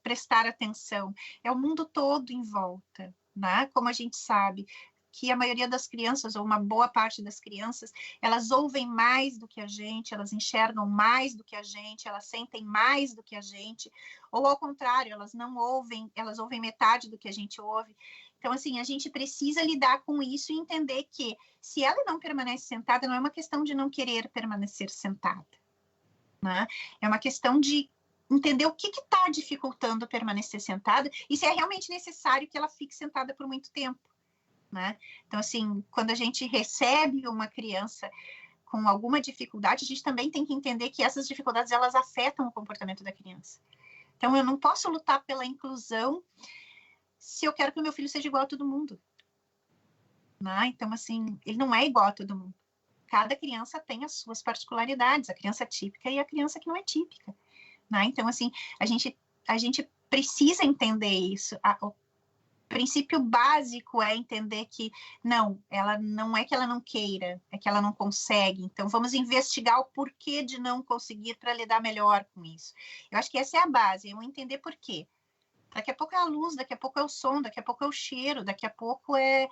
prestar atenção, é o mundo todo em volta, né? Como a gente sabe que a maioria das crianças, ou uma boa parte das crianças, elas ouvem mais do que a gente, elas enxergam mais do que a gente, elas sentem mais do que a gente, ou ao contrário, elas não ouvem, elas ouvem metade do que a gente ouve. Então, assim, a gente precisa lidar com isso e entender que se ela não permanece sentada, não é uma questão de não querer permanecer sentada. Né? É uma questão de entender o que está dificultando permanecer sentada e se é realmente necessário que ela fique sentada por muito tempo. Né? Então, assim, quando a gente recebe uma criança com alguma dificuldade, a gente também tem que entender que essas dificuldades, elas afetam o comportamento da criança. Então, eu não posso lutar pela inclusão se eu quero que o meu filho seja igual a todo mundo. Né? Então, assim, ele não é igual a todo mundo. Cada criança tem as suas particularidades, a criança típica e a criança que não é típica. Né? Então, assim, a gente precisa entender isso. O princípio básico é entender que, não, ela não é que ela não queira, é que ela não consegue. Então, vamos investigar o porquê de não conseguir para lidar melhor com isso. Eu acho que essa é a base, eu entender por quê. Daqui a pouco é a luz, daqui a pouco é o som, daqui a pouco é o cheiro, daqui a pouco é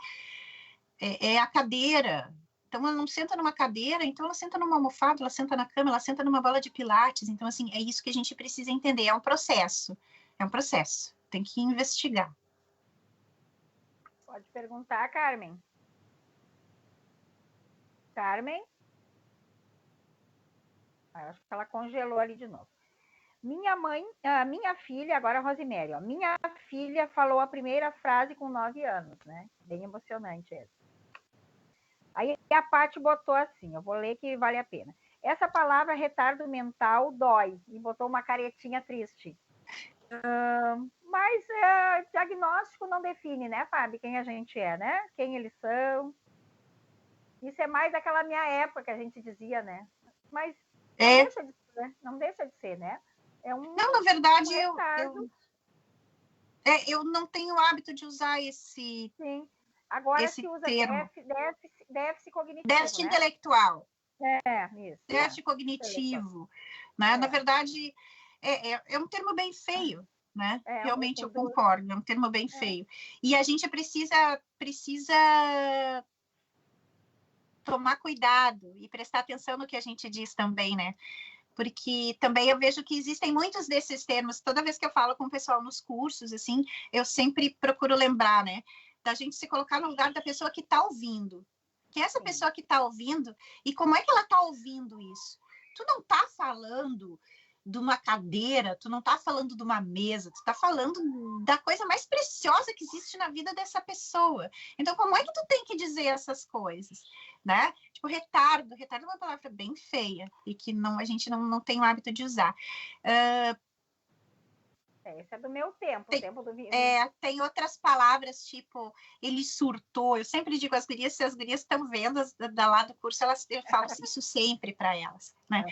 a cadeira. Então, ela não senta numa cadeira, então ela senta numa almofada, ela senta na cama, ela senta numa bola de pilates. Então, assim, é isso que a gente precisa entender. É um processo. Tem que investigar. Pode perguntar, Carmen. Carmen? Eu acho que ela congelou ali de novo. Minha filha, agora a Rosimério, ó, minha filha falou a primeira frase com 9 anos, né? Bem emocionante essa. Aí a Paty botou assim, eu vou ler que vale a pena. Essa palavra retardo mental dói, e botou uma caretinha triste. Mas diagnóstico não define, né, Fábio, quem a gente é, né? Quem eles são. Isso é mais daquela minha época que a gente dizia, né? Mas não deixa de ser, né? Não, na verdade, eu não tenho o hábito de usar esse Sim. Agora esse se usa termo. déficit cognitivo, Déficit né? intelectual. Isso. Déficit cognitivo. Né? Na verdade, é um termo bem feio. Né? Realmente eu concordo, é um termo bem feio. E a gente precisa tomar cuidado e prestar atenção no que a gente diz também, né? Porque também eu vejo que existem muitos desses termos. Toda vez que eu falo com o pessoal nos cursos, assim, eu sempre procuro lembrar, né? Da gente se colocar no lugar da pessoa que está ouvindo. Que é essa pessoa que está ouvindo, e como é que ela está ouvindo isso? Tu não está falando de uma cadeira, tu não está falando de uma mesa, tu está falando da coisa mais preciosa que existe na vida dessa pessoa. Então, como é que tu tem que dizer essas coisas? Né? Tipo, retardo é uma palavra bem feia e que a gente não tem o hábito de usar. Esse é do meu tempo, o tempo do tem outras palavras, tipo, ele surtou. Eu sempre digo às gurias, se as gurias estão vendo lá do curso, eu falo isso sempre para elas, né?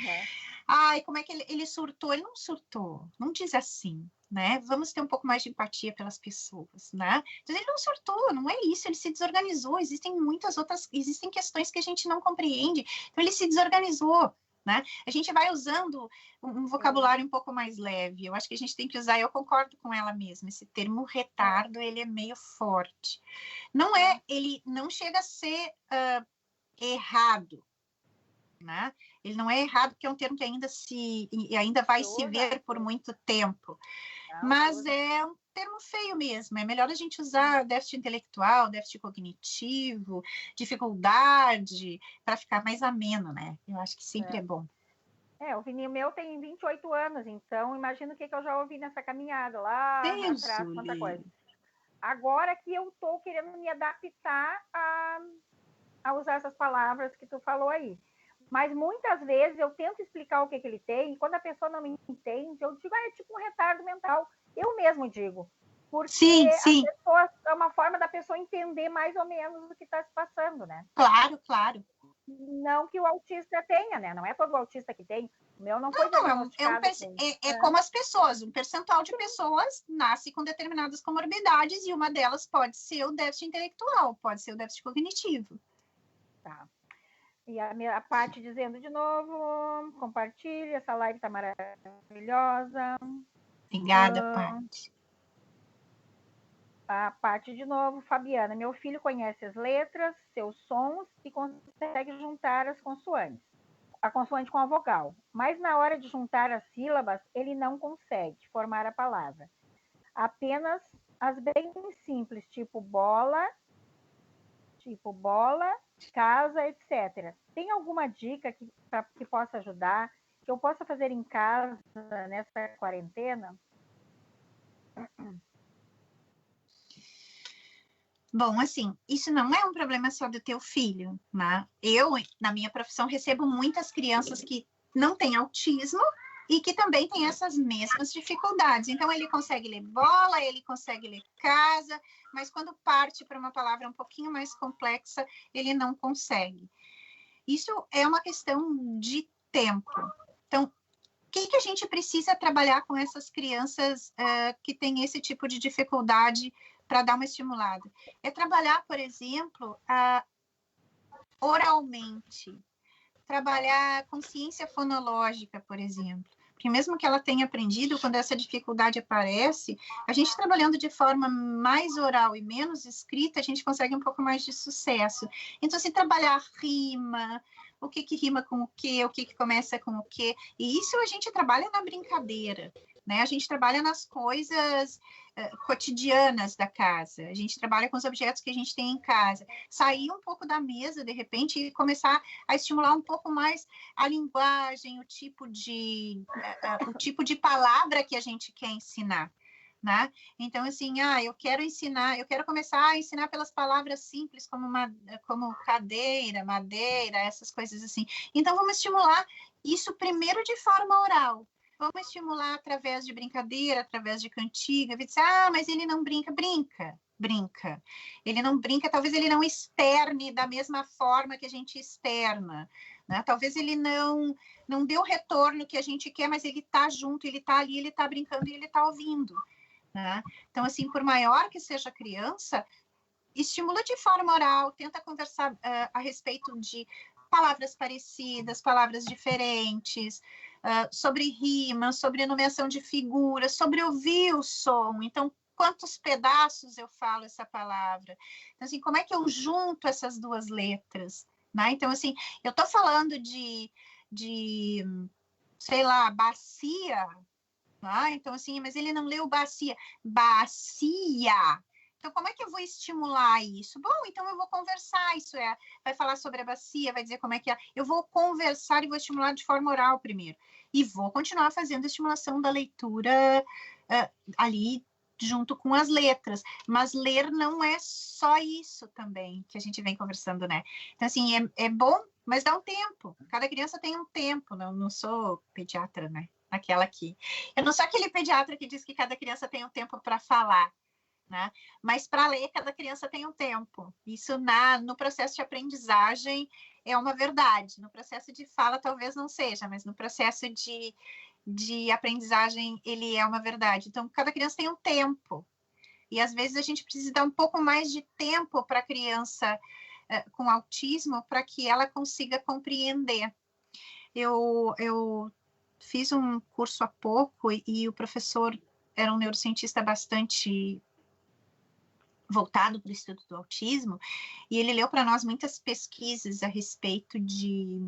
Ai, como é que ele surtou? Ele não surtou, não diz assim, né? Vamos ter um pouco mais de empatia pelas pessoas, né? Então, ele não surtou, não é isso, ele se desorganizou. Existem questões que a gente não compreende, então ele se desorganizou. Né? A gente vai usando um vocabulário um pouco mais leve. Eu acho que a gente tem que usar, eu concordo com ela mesma, esse termo retardo, ele é meio forte. Ele não chega a ser errado, né? Ele não é errado, porque é um termo que ainda vai se ver por muito tempo. Mas é um termo feio mesmo. É melhor a gente usar déficit intelectual, déficit cognitivo, dificuldade, para ficar mais ameno, né? Eu acho que sempre é bom. O Vininho meu tem 28 anos, então imagina o que eu já ouvi nessa caminhada lá atrás, quanta coisa. Agora que eu estou querendo me adaptar a usar essas palavras que tu falou aí. Mas muitas vezes eu tento explicar o que ele tem, e quando a pessoa não me entende, eu digo, é tipo um retardo mental. Eu mesmo digo. Porque sim. É uma forma da pessoa entender mais ou menos o que está se passando, né? Claro. Não que o autista tenha, né? Não é todo autista que tem. O meu não foi diagnosticado. Como as pessoas. Um percentual de pessoas nasce com determinadas comorbidades e uma delas pode ser o déficit intelectual, pode ser o déficit cognitivo. Tá. E a Paty dizendo de novo, compartilhe, essa live tá maravilhosa. Obrigada, Paty. A Paty de novo, Fabiana, meu filho conhece as letras, seus sons e consegue juntar as consoantes, a consoante com a vogal, mas na hora de juntar as sílabas, ele não consegue formar a palavra. Apenas as bem simples, tipo bola, casa, etc. Tem alguma dica que possa ajudar, que eu possa fazer em casa nessa quarentena? Bom, assim, isso não é um problema só do teu filho, né? Eu, na minha profissão, recebo muitas crianças que não têm autismo, e que também tem essas mesmas dificuldades. Então, ele consegue ler bola, ele consegue ler casa, mas quando parte para uma palavra um pouquinho mais complexa, ele não consegue. Isso é uma questão de tempo. Então, o que a gente precisa trabalhar com essas crianças que têm esse tipo de dificuldade para dar uma estimulada? É trabalhar, por exemplo, oralmente, trabalhar consciência fonológica, por exemplo. Porque mesmo que ela tenha aprendido, quando essa dificuldade aparece, a gente trabalhando de forma mais oral e menos escrita, a gente consegue um pouco mais de sucesso. Então, se trabalhar rima, o que rima com o que começa com o quê, e isso a gente trabalha na brincadeira, né? A gente trabalha nas coisas cotidianas da casa, a gente trabalha com os objetos que a gente tem em casa, sair um pouco da mesa, de repente, e começar a estimular um pouco mais a linguagem, o tipo de palavra que a gente quer ensinar, né? Então, assim, eu quero começar a ensinar pelas palavras simples, como cadeira, madeira, essas coisas assim. Então, vamos estimular isso primeiro de forma oral. Vamos estimular através de brincadeira, através de cantiga. Dizer, mas ele não brinca. Brinca. Ele não brinca, talvez ele não externe da mesma forma que a gente externa, né? Talvez ele não dê o retorno que a gente quer, mas ele está junto, ele está ali, ele está brincando e ele está ouvindo, né? Então, assim, por maior que seja a criança, estimula de forma oral, tenta conversar a respeito de palavras parecidas, palavras diferentes, sobre rima, sobre nomeação de figuras, sobre ouvir o som. Então, quantos pedaços eu falo essa palavra? Então, assim, como é que eu junto essas duas letras? Né? Então, assim, eu estou falando de, sei lá, bacia. Então, assim, mas ele não leu bacia. Bacia. Então, como é que eu vou estimular isso? Bom, então eu vou conversar, vai falar sobre a bacia, vai dizer como é que é. Eu vou conversar e vou estimular de forma oral primeiro. E vou continuar fazendo a estimulação da leitura ali junto com as letras. Mas ler não é só isso também que a gente vem conversando, né? Então, assim, é bom, mas dá um tempo. Cada criança tem um tempo. Não sou pediatra, né? Aquela aqui. Eu não sou aquele pediatra que diz que cada criança tem um tempo para falar. Né? Mas para ler, cada criança tem um tempo. Isso no processo de aprendizagem é uma verdade. No processo de fala, talvez não seja, mas no processo de aprendizagem, ele é uma verdade. Então, cada criança tem um tempo. E às vezes a gente precisa dar um pouco mais de tempo para a criança com autismo para que ela consiga compreender. Eu fiz um curso há pouco e o professor era um neurocientista bastante voltado para o estudo do autismo, e ele leu para nós muitas pesquisas a respeito de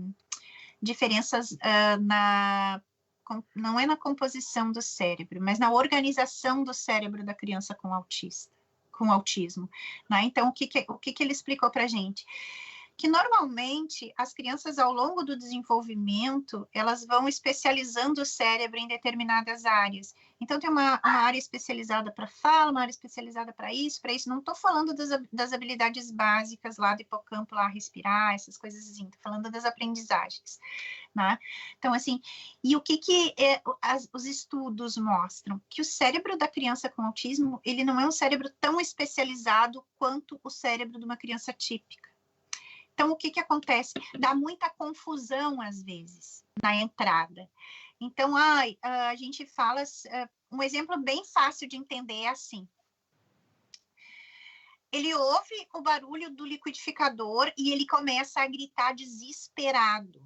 diferenças não é na composição do cérebro, mas na organização do cérebro da criança com autismo. Né? Então, o que ele explicou para a gente? Que normalmente as crianças ao longo do desenvolvimento, elas vão especializando o cérebro em determinadas áreas. Então tem uma área especializada para fala, uma área especializada para isso. Não estou falando das habilidades básicas lá do hipocampo, lá respirar, essas coisas assim, estou falando das aprendizagens. Né? Então, assim, e o que os estudos mostram? Que o cérebro da criança com autismo, ele não é um cérebro tão especializado quanto o cérebro de uma criança típica. Então, o que acontece? Dá muita confusão, às vezes, na entrada. Então, a gente fala... um exemplo bem fácil de entender é assim. Ele ouve o barulho do liquidificador e ele começa a gritar desesperado.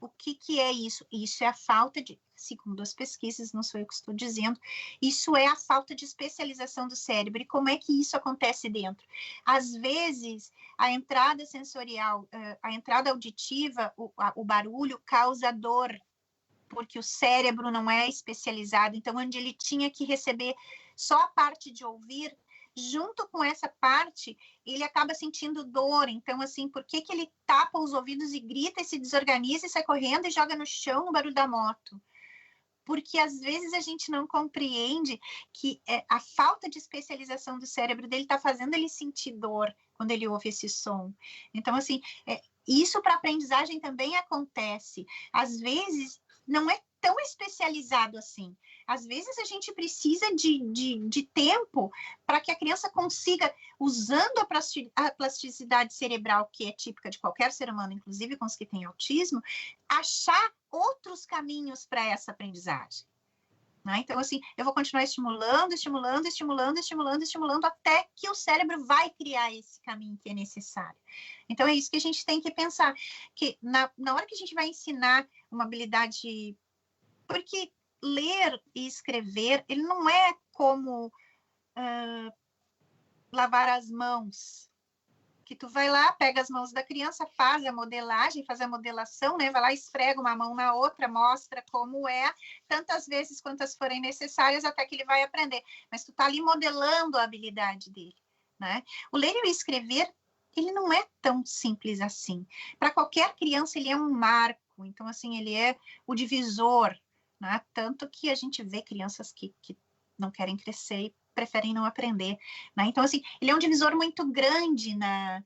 O que é isso? Isso é a falta de... Segundo as pesquisas, não sou eu que estou dizendo, isso é a falta de especialização do cérebro. E como é que isso acontece dentro? Às vezes, a entrada sensorial, a entrada auditiva, o barulho causa dor, porque o cérebro não é especializado. Então, onde ele tinha que receber só a parte de ouvir, junto com essa parte, ele acaba sentindo dor. Então, assim, por que ele tapa os ouvidos e grita e se desorganiza e sai correndo e joga no chão no barulho da moto? Porque às vezes a gente não compreende que a falta de especialização do cérebro dele está fazendo ele sentir dor quando ele ouve esse som. Então, assim, isso para aprendizagem também acontece. Às vezes, não é tão especializado assim. Às vezes a gente precisa de tempo para que a criança consiga, usando a plasticidade cerebral, que é típica de qualquer ser humano, inclusive com os que têm autismo, achar outros caminhos para essa aprendizagem. Né? Então, assim, eu vou continuar estimulando, até que o cérebro vai criar esse caminho que é necessário. Então, é isso que a gente tem que pensar, que na hora que a gente vai ensinar uma habilidade... Porque ler e escrever, ele não é como lavar as mãos, que tu vai lá, pega as mãos da criança, faz a modelagem, faz a modelação, né? Vai lá, esfrega uma mão na outra, mostra como é, tantas vezes quantas forem necessárias, até que ele vai aprender. Mas tu tá ali modelando a habilidade dele, né? O ler e o escrever, ele não é tão simples assim. Para qualquer criança, ele é um marco. Então, assim, ele é o divisor, né? Tanto que a gente vê crianças que não querem crescer e preferem não aprender, né? Então, assim, ele é um divisor muito grande na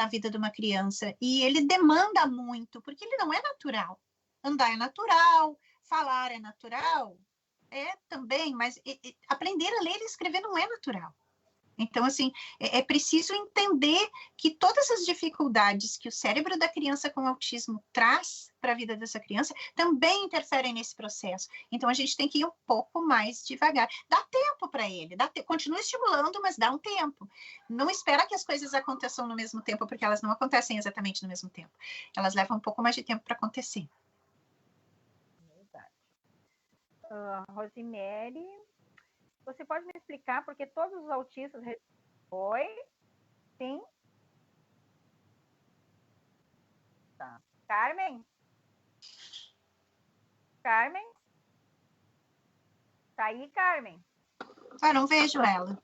vida de uma criança, e ele demanda muito, porque ele não é natural. Andar é natural, falar é natural, também, mas aprender a ler e escrever não é natural. Então, assim, é preciso entender que todas as dificuldades que o cérebro da criança com autismo traz para a vida dessa criança também interferem nesse processo. Então, a gente tem que ir um pouco mais devagar. Dá tempo para ele, continua estimulando, mas dá um tempo. Não espera que as coisas aconteçam no mesmo tempo, porque elas não acontecem exatamente no mesmo tempo. Elas levam um pouco mais de tempo para acontecer. Verdade. Rosemary... Você pode me explicar porque todos os autistas... Oi? Sim? Tá. Carmen? Carmen? Tá aí, Carmen? Não vejo ela.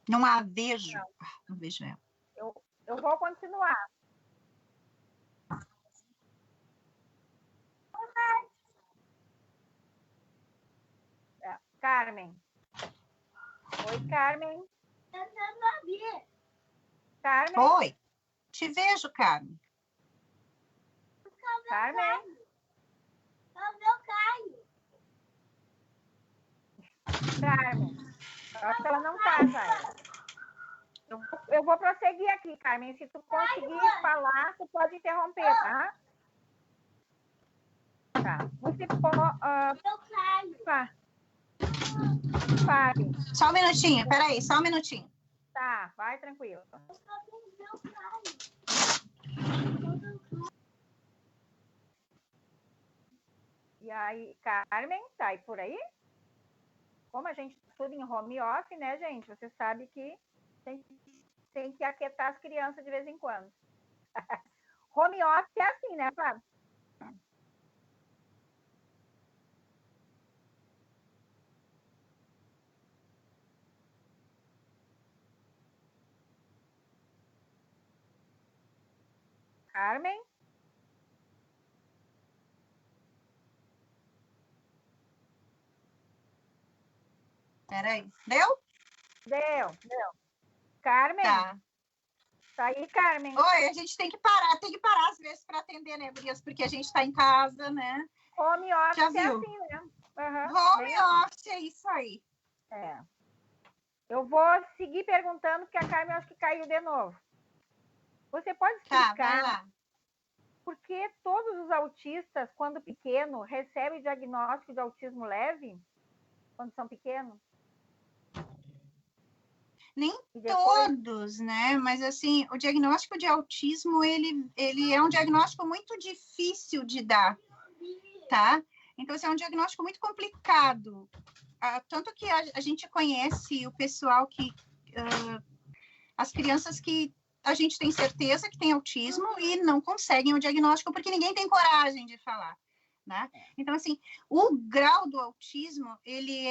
Não a vejo. Não vejo ela. Eu vou continuar. Carmen? Oi, Carmen. Carmen? Oi. Te vejo, Carmen. Carmen? Carmen. Eu acho que ela não tá, já. Eu vou prosseguir aqui, Carmen. Se tu conseguir falar, tu pode interromper, tá? Tá. Você pode... Fale. Só um minutinho, peraí, só um minutinho. Tá, vai tranquilo. E aí, Carmen, tá aí por aí? Como a gente estuda em home office, né, gente? Você sabe que tem que aquietar as crianças de vez em quando. Home office é assim, né, Fábio? Carmen? Peraí, deu? Deu. Carmen? Tá aí, Carmen? Oi, a gente tem que parar às vezes para atender, né, Brias? Porque a gente está em casa, né? Home office já viu. É assim, né? Uhum. Home office, é isso aí. Eu vou seguir perguntando, porque a Carmen acho que caiu de novo. Você pode explicar vai lá. por que todos os autistas, quando pequeno, recebem diagnóstico de autismo leve? Quando são pequenos? Nem todos, né? Mas, assim, o diagnóstico de autismo, ele é um diagnóstico muito difícil de dar, tá? Então, assim, é um diagnóstico muito complicado. Tanto que a gente conhece o pessoal que... as crianças que a gente tem certeza que tem autismo e não conseguem o diagnóstico porque ninguém tem coragem de falar, né? Então, assim, o grau do autismo, ele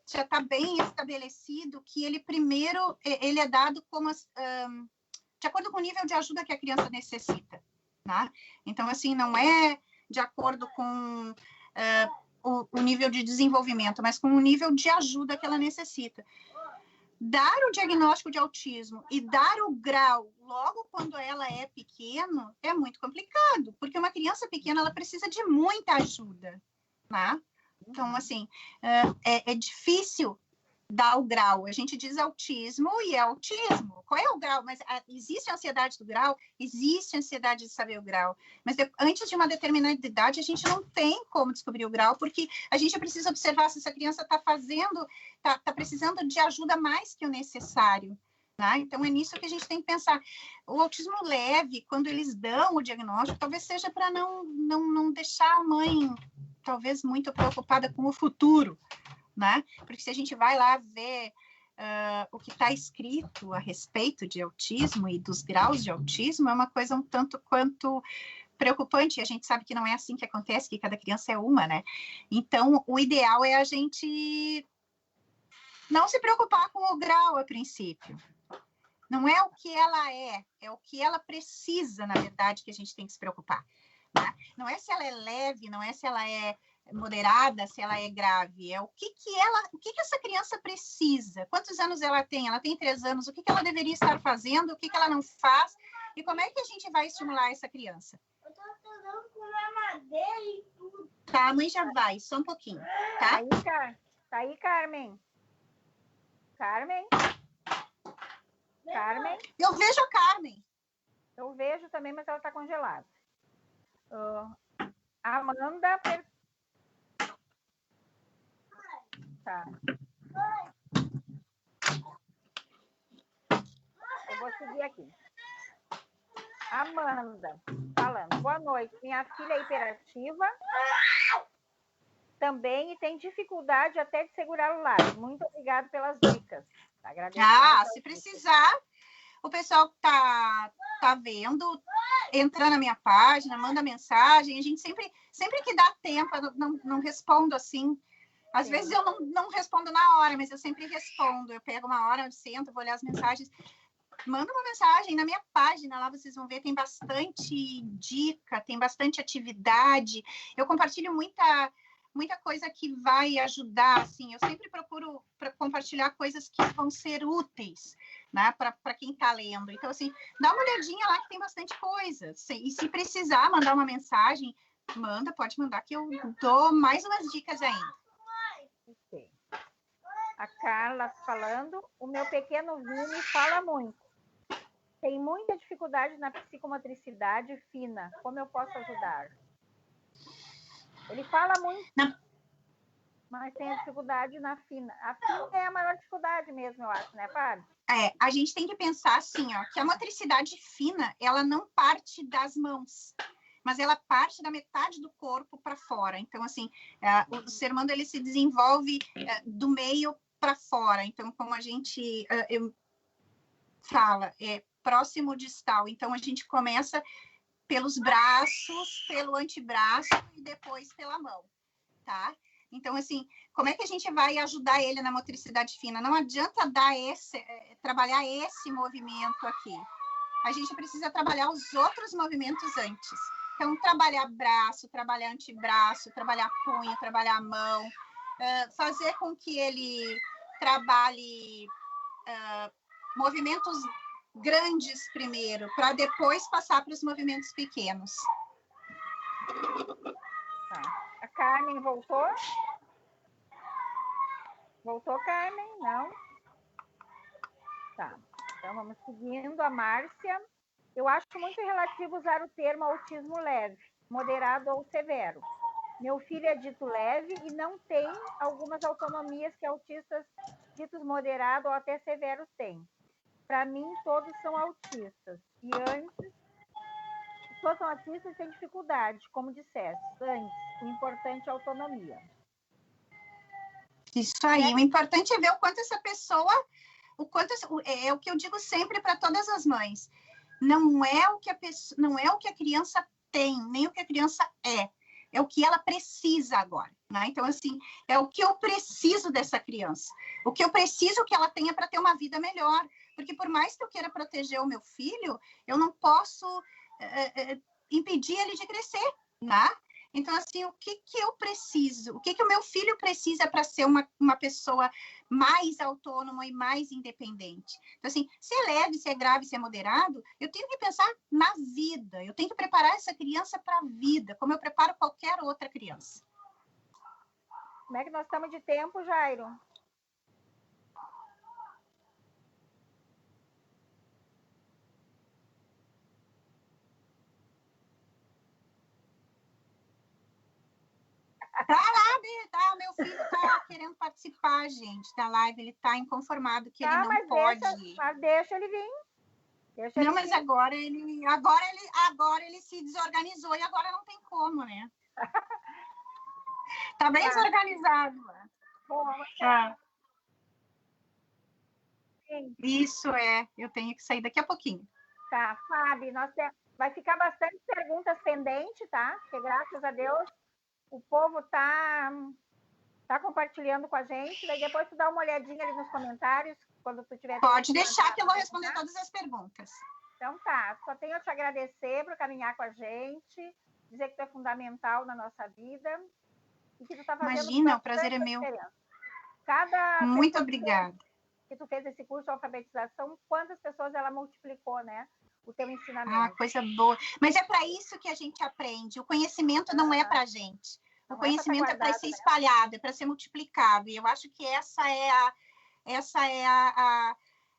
já está bem estabelecido que ele primeiro, ele é dado como de acordo com o nível de ajuda que a criança necessita, né? Então, assim, não é de acordo com o nível de desenvolvimento, mas com o nível de ajuda que ela necessita. Dar o diagnóstico de autismo e dar o grau logo quando ela é pequena é muito complicado, porque uma criança pequena ela precisa de muita ajuda, né? Então, assim, é difícil dar o grau. A gente diz autismo e é autismo. Qual é o grau? Mas existe a ansiedade do grau? Existe a ansiedade de saber o grau. Mas antes de uma determinada idade, a gente não tem como descobrir o grau, porque a gente precisa observar se essa criança está precisando de ajuda mais que o necessário. Né? Então, é nisso que a gente tem que pensar. O autismo leve, quando eles dão o diagnóstico, talvez seja para não deixar a mãe, talvez, muito preocupada com o futuro. Né? Porque se a gente vai lá ver o que está escrito a respeito de autismo e dos graus de autismo, é uma coisa um tanto quanto preocupante. A gente sabe que não é assim que acontece, que cada criança é uma, né? Então, o ideal é a gente não se preocupar com o grau a princípio. Não é o que ela é o que ela precisa, na verdade, que a gente tem que se preocupar. Né? Não é se ela é leve, não é se ela é moderada, se ela é grave, é o que essa criança precisa, quantos anos ela tem 3 anos, o que ela deveria estar fazendo, o que ela não faz, e como é que a gente vai estimular essa criança. Eu tô tentando comer madeira e tudo. Tá, a mãe já vai, só um pouquinho, tá? Tá aí, Carmen? Carmen? Carmen? Eu vejo a Carmen. Eu vejo também, mas ela tá congelada. Amanda... Tá. Eu vou seguir aqui. Amanda, falando. Boa noite. Minha filha é hiperativa também e tem dificuldade até de segurar o lábio. Muito obrigada pelas dicas. Ah, se precisar, o pessoal que tá vendo, entra na minha página, manda mensagem. A gente sempre que dá tempo, eu não respondo assim. Às vezes eu não respondo na hora, mas eu sempre respondo. Eu pego uma hora, eu sento, vou olhar as mensagens. Manda uma mensagem na minha página, lá vocês vão ver, tem bastante dica, tem bastante atividade. Eu compartilho muita coisa que vai ajudar, assim. Eu sempre procuro compartilhar coisas que vão ser úteis, né, para quem está lendo. Então, assim, dá uma olhadinha lá que tem bastante coisa. E se precisar mandar uma mensagem, pode mandar que eu dou mais umas dicas ainda. A Carla falando, o meu pequeno Vini fala muito. Tem muita dificuldade na psicomotricidade fina. Como eu posso ajudar? Ele fala muito, mas tem a dificuldade na fina. A fina é a maior dificuldade mesmo, eu acho, né, Fábio? A gente tem que pensar assim, ó, que a motricidade fina, ela não parte das mãos, mas ela parte da metade do corpo para fora. Então, assim, o ser humano, ele se desenvolve do meio para fora. Então, como a gente fala, próximo distal. Então, a gente começa pelos braços, pelo antebraço e depois pela mão, tá? Então, assim, como é que a gente vai ajudar ele na motricidade fina? Não adianta trabalhar esse movimento aqui. A gente precisa trabalhar os outros movimentos antes. Então, trabalhar braço, trabalhar antebraço, trabalhar punho, trabalhar mão, fazer com que ele trabalhe movimentos grandes primeiro, para depois passar para os movimentos pequenos. Tá. A Carmen voltou? Voltou, Carmen? Não? Tá. Então, vamos seguindo. A Márcia. Eu acho muito relativo usar o termo autismo leve, moderado ou severo. Meu filho é dito leve e não tem algumas autonomias que autistas ditos moderados ou até severos têm. Para mim, todos são autistas. E antes, se todos são autistas, têm dificuldade, como disseste. Antes, o importante é a autonomia. Isso aí. O importante é ver o quanto essa pessoa... é o que eu digo sempre para todas as mães. Não é o que a criança tem, nem o que a criança é. É o que ela precisa agora, né? Então, assim, é o que eu preciso dessa criança. O que eu preciso que ela tenha para ter uma vida melhor. Porque por mais que eu queira proteger o meu filho, eu não posso impedir ele de crescer, né? Então, assim, o que eu preciso? O que o meu filho precisa para ser uma pessoa mais autônoma e mais independente? Então, assim, se é leve, se é grave, se é moderado, eu tenho que pensar na vida. Eu tenho que preparar essa criança para a vida, como eu preparo qualquer outra criança. Como é que nós estamos de tempo, Jairo? Tá, meu filho tá querendo participar, gente, da live. Ele tá inconformado que ele não pode. Mas deixa ele vir. Não, mas agora ele se desorganizou e agora não tem como, né? Tá bem desorganizado. Bom, Isso é, eu tenho que sair daqui a pouquinho. Tá, Fábio, vai ficar bastante perguntas pendentes, tá? Porque graças a Deus o povo tá compartilhando com a gente. Daí depois tu dá uma olhadinha ali nos comentários quando tu tiver. Pode deixar que eu vou responder todas as perguntas. Então tá, só tenho a te agradecer por caminhar com a gente, dizer que tu é fundamental na nossa vida e que tu tá fazendo. Imagina, o prazer é meu. Muito obrigada. Que tu fez esse curso de alfabetização, quantas pessoas ela multiplicou, né? O teu ensinamento. Coisa boa. Mas é para isso que a gente aprende. O conhecimento não é para a gente. O conhecimento é para ser espalhado, é para ser multiplicado. E eu acho que essa é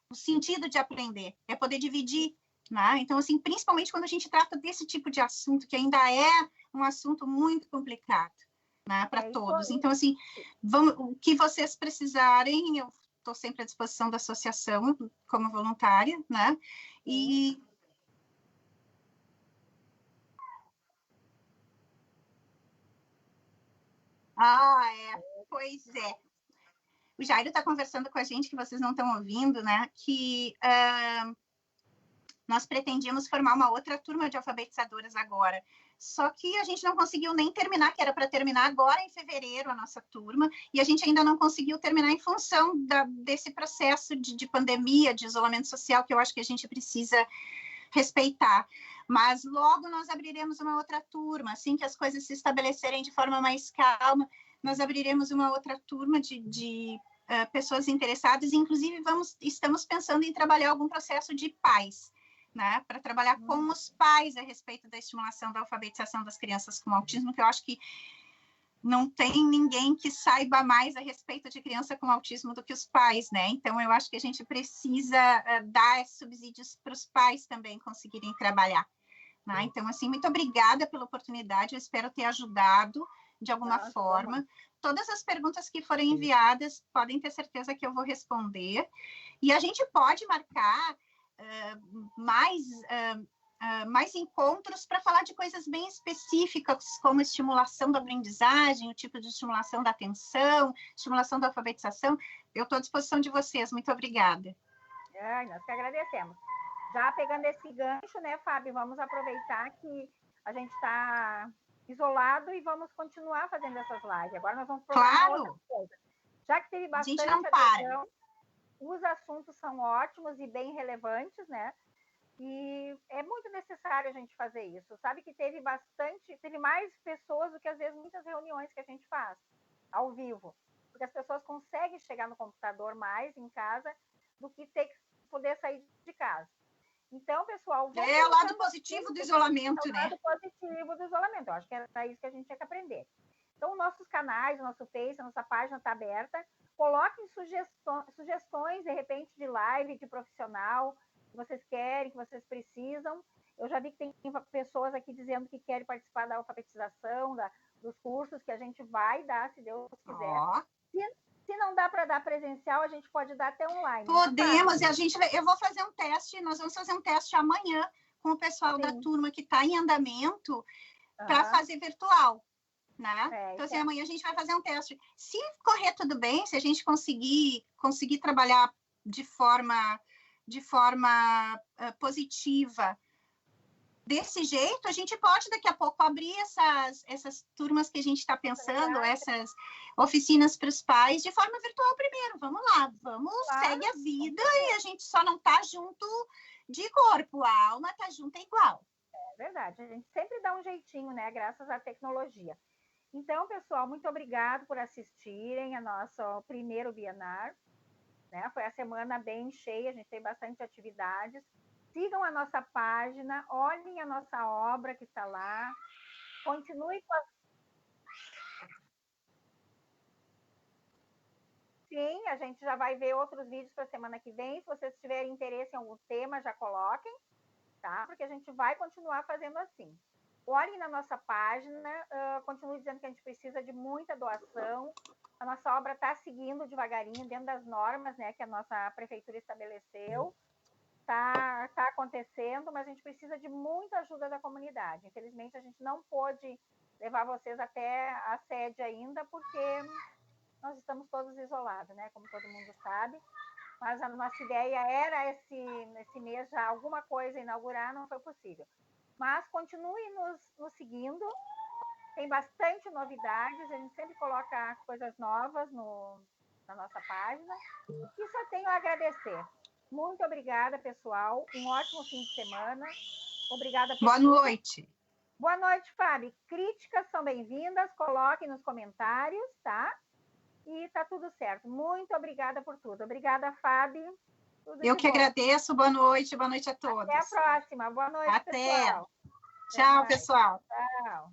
o sentido de aprender, é poder dividir, né? Então, assim, principalmente quando a gente trata desse tipo de assunto, que ainda é um assunto muito complicado, né, para todos. Então, assim, o que vocês precisarem, eu estou sempre à disposição da associação como voluntária, né? E pois é. O Jairo está conversando com a gente, que vocês não estão ouvindo, né? Que nós pretendíamos formar uma outra turma de alfabetizadoras agora. Só que a gente não conseguiu nem terminar, que era para terminar agora em fevereiro a nossa turma, e a gente ainda não conseguiu terminar em função desse processo de pandemia, de isolamento social, que eu acho que a gente precisa respeitar. Mas logo nós abriremos uma outra turma, assim que as coisas se estabelecerem de forma mais calma, nós abriremos uma outra turma de pessoas interessadas, e inclusive estamos pensando em trabalhar algum processo de pais, né, para trabalhar com os pais a respeito da estimulação da alfabetização das crianças com autismo, que eu acho que não tem ninguém que saiba mais a respeito de criança com autismo do que os pais, né? Então, eu acho que a gente precisa dar subsídios para os pais também conseguirem trabalhar, né? Então, assim, muito obrigada pela oportunidade, eu espero ter ajudado de alguma forma. Todas as perguntas que forem enviadas, podem ter certeza que eu vou responder, e a gente pode marcar mais encontros para falar de coisas bem específicas, como estimulação da aprendizagem, o tipo de estimulação da atenção, estimulação da alfabetização. Eu estou à disposição de vocês. Muito obrigada. Nós que agradecemos. Já pegando esse gancho, né, Fábio, vamos aproveitar que a gente está isolado e vamos continuar fazendo essas lives. Agora nós vamos programar outra coisa. Já que teve bastante adesão, os assuntos são ótimos e bem relevantes, né? E é muito necessário a gente fazer isso. Sabe que teve mais pessoas do que às vezes muitas reuniões que a gente faz ao vivo, porque as pessoas conseguem chegar no computador mais em casa do que poder sair de casa. Então, pessoal, o lado positivo do isolamento, né? O lado positivo do isolamento. Eu acho que era isso que a gente tinha que aprender. Então, nossos canais, o nosso Face, a nossa página está aberta. Coloquem sugestões, de repente, de live, de profissional, que vocês querem, que vocês precisam. Eu já vi que tem pessoas aqui dizendo que querem participar da alfabetização, dos cursos que a gente vai dar, se Deus quiser. Se não dá para dar presencial, a gente pode dar até online. Podemos, e eu vou fazer um teste, nós vamos fazer um teste amanhã com o pessoal da turma que está em andamento para fazer virtual. Né? Então, assim, amanhã a gente vai fazer um teste. Se correr tudo bem, se a gente conseguir trabalhar de forma positiva desse jeito, a gente pode daqui a pouco abrir essas turmas que a gente está pensando, essas oficinas para os pais de forma virtual primeiro. Vamos lá, segue a vida, e a gente só não está junto de corpo, a alma está junta igual. É verdade, a gente sempre dá um jeitinho, né? Graças à tecnologia. Então, pessoal, muito obrigado por assistirem a nosso primeiro Biennar, né? Foi a semana bem cheia, a gente tem bastante atividades. Sigam a nossa página, olhem a nossa obra que está lá, continue com sim, a gente já vai ver outros vídeos para a semana que vem. Se vocês tiverem interesse em algum tema, já coloquem, tá? Porque a gente vai continuar fazendo assim. Olhem na nossa página, continuo dizendo que a gente precisa de muita doação. A nossa obra está seguindo devagarinho, dentro das normas, né, que a nossa prefeitura estabeleceu. Tá acontecendo, mas a gente precisa de muita ajuda da comunidade. Infelizmente, a gente não pôde levar vocês até a sede ainda, porque nós estamos todos isolados, né? Como todo mundo sabe. Mas a nossa ideia era esse mês já alguma coisa inaugurar, não foi possível. Mas continue nos seguindo. Tem bastante novidades, a gente sempre coloca coisas novas na nossa página. E só tenho a agradecer. Muito obrigada, pessoal. Um ótimo fim de semana. Obrigada. Boa noite. Boa noite, Fábio. Críticas são bem-vindas. Coloquem nos comentários, tá? E tá tudo certo. Muito obrigada por tudo. Obrigada, Fábio. Eu que agradeço. Boa noite a todos. Até a próxima. Boa noite, até. Pessoal. Tchau, pessoal. Tchau.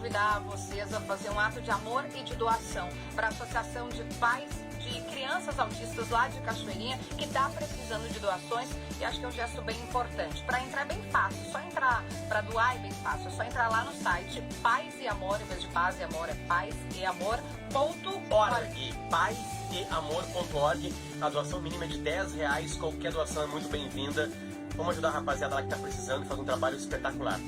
convidar vocês a fazer um ato de amor e de doação para a Associação de Pais de crianças autistas lá de Cachoeirinha que está precisando de doações e acho que é um gesto bem importante. Para entrar é bem fácil, só entrar, para doar é bem fácil, é só entrar lá no site Paz e Amor, em vez de Paz e Amor é pazeamor.org. Pazeamor.org. A doação mínima é de R$10, qualquer doação é muito bem-vinda. Vamos ajudar a rapaziada lá que está precisando e fazer um trabalho espetacular.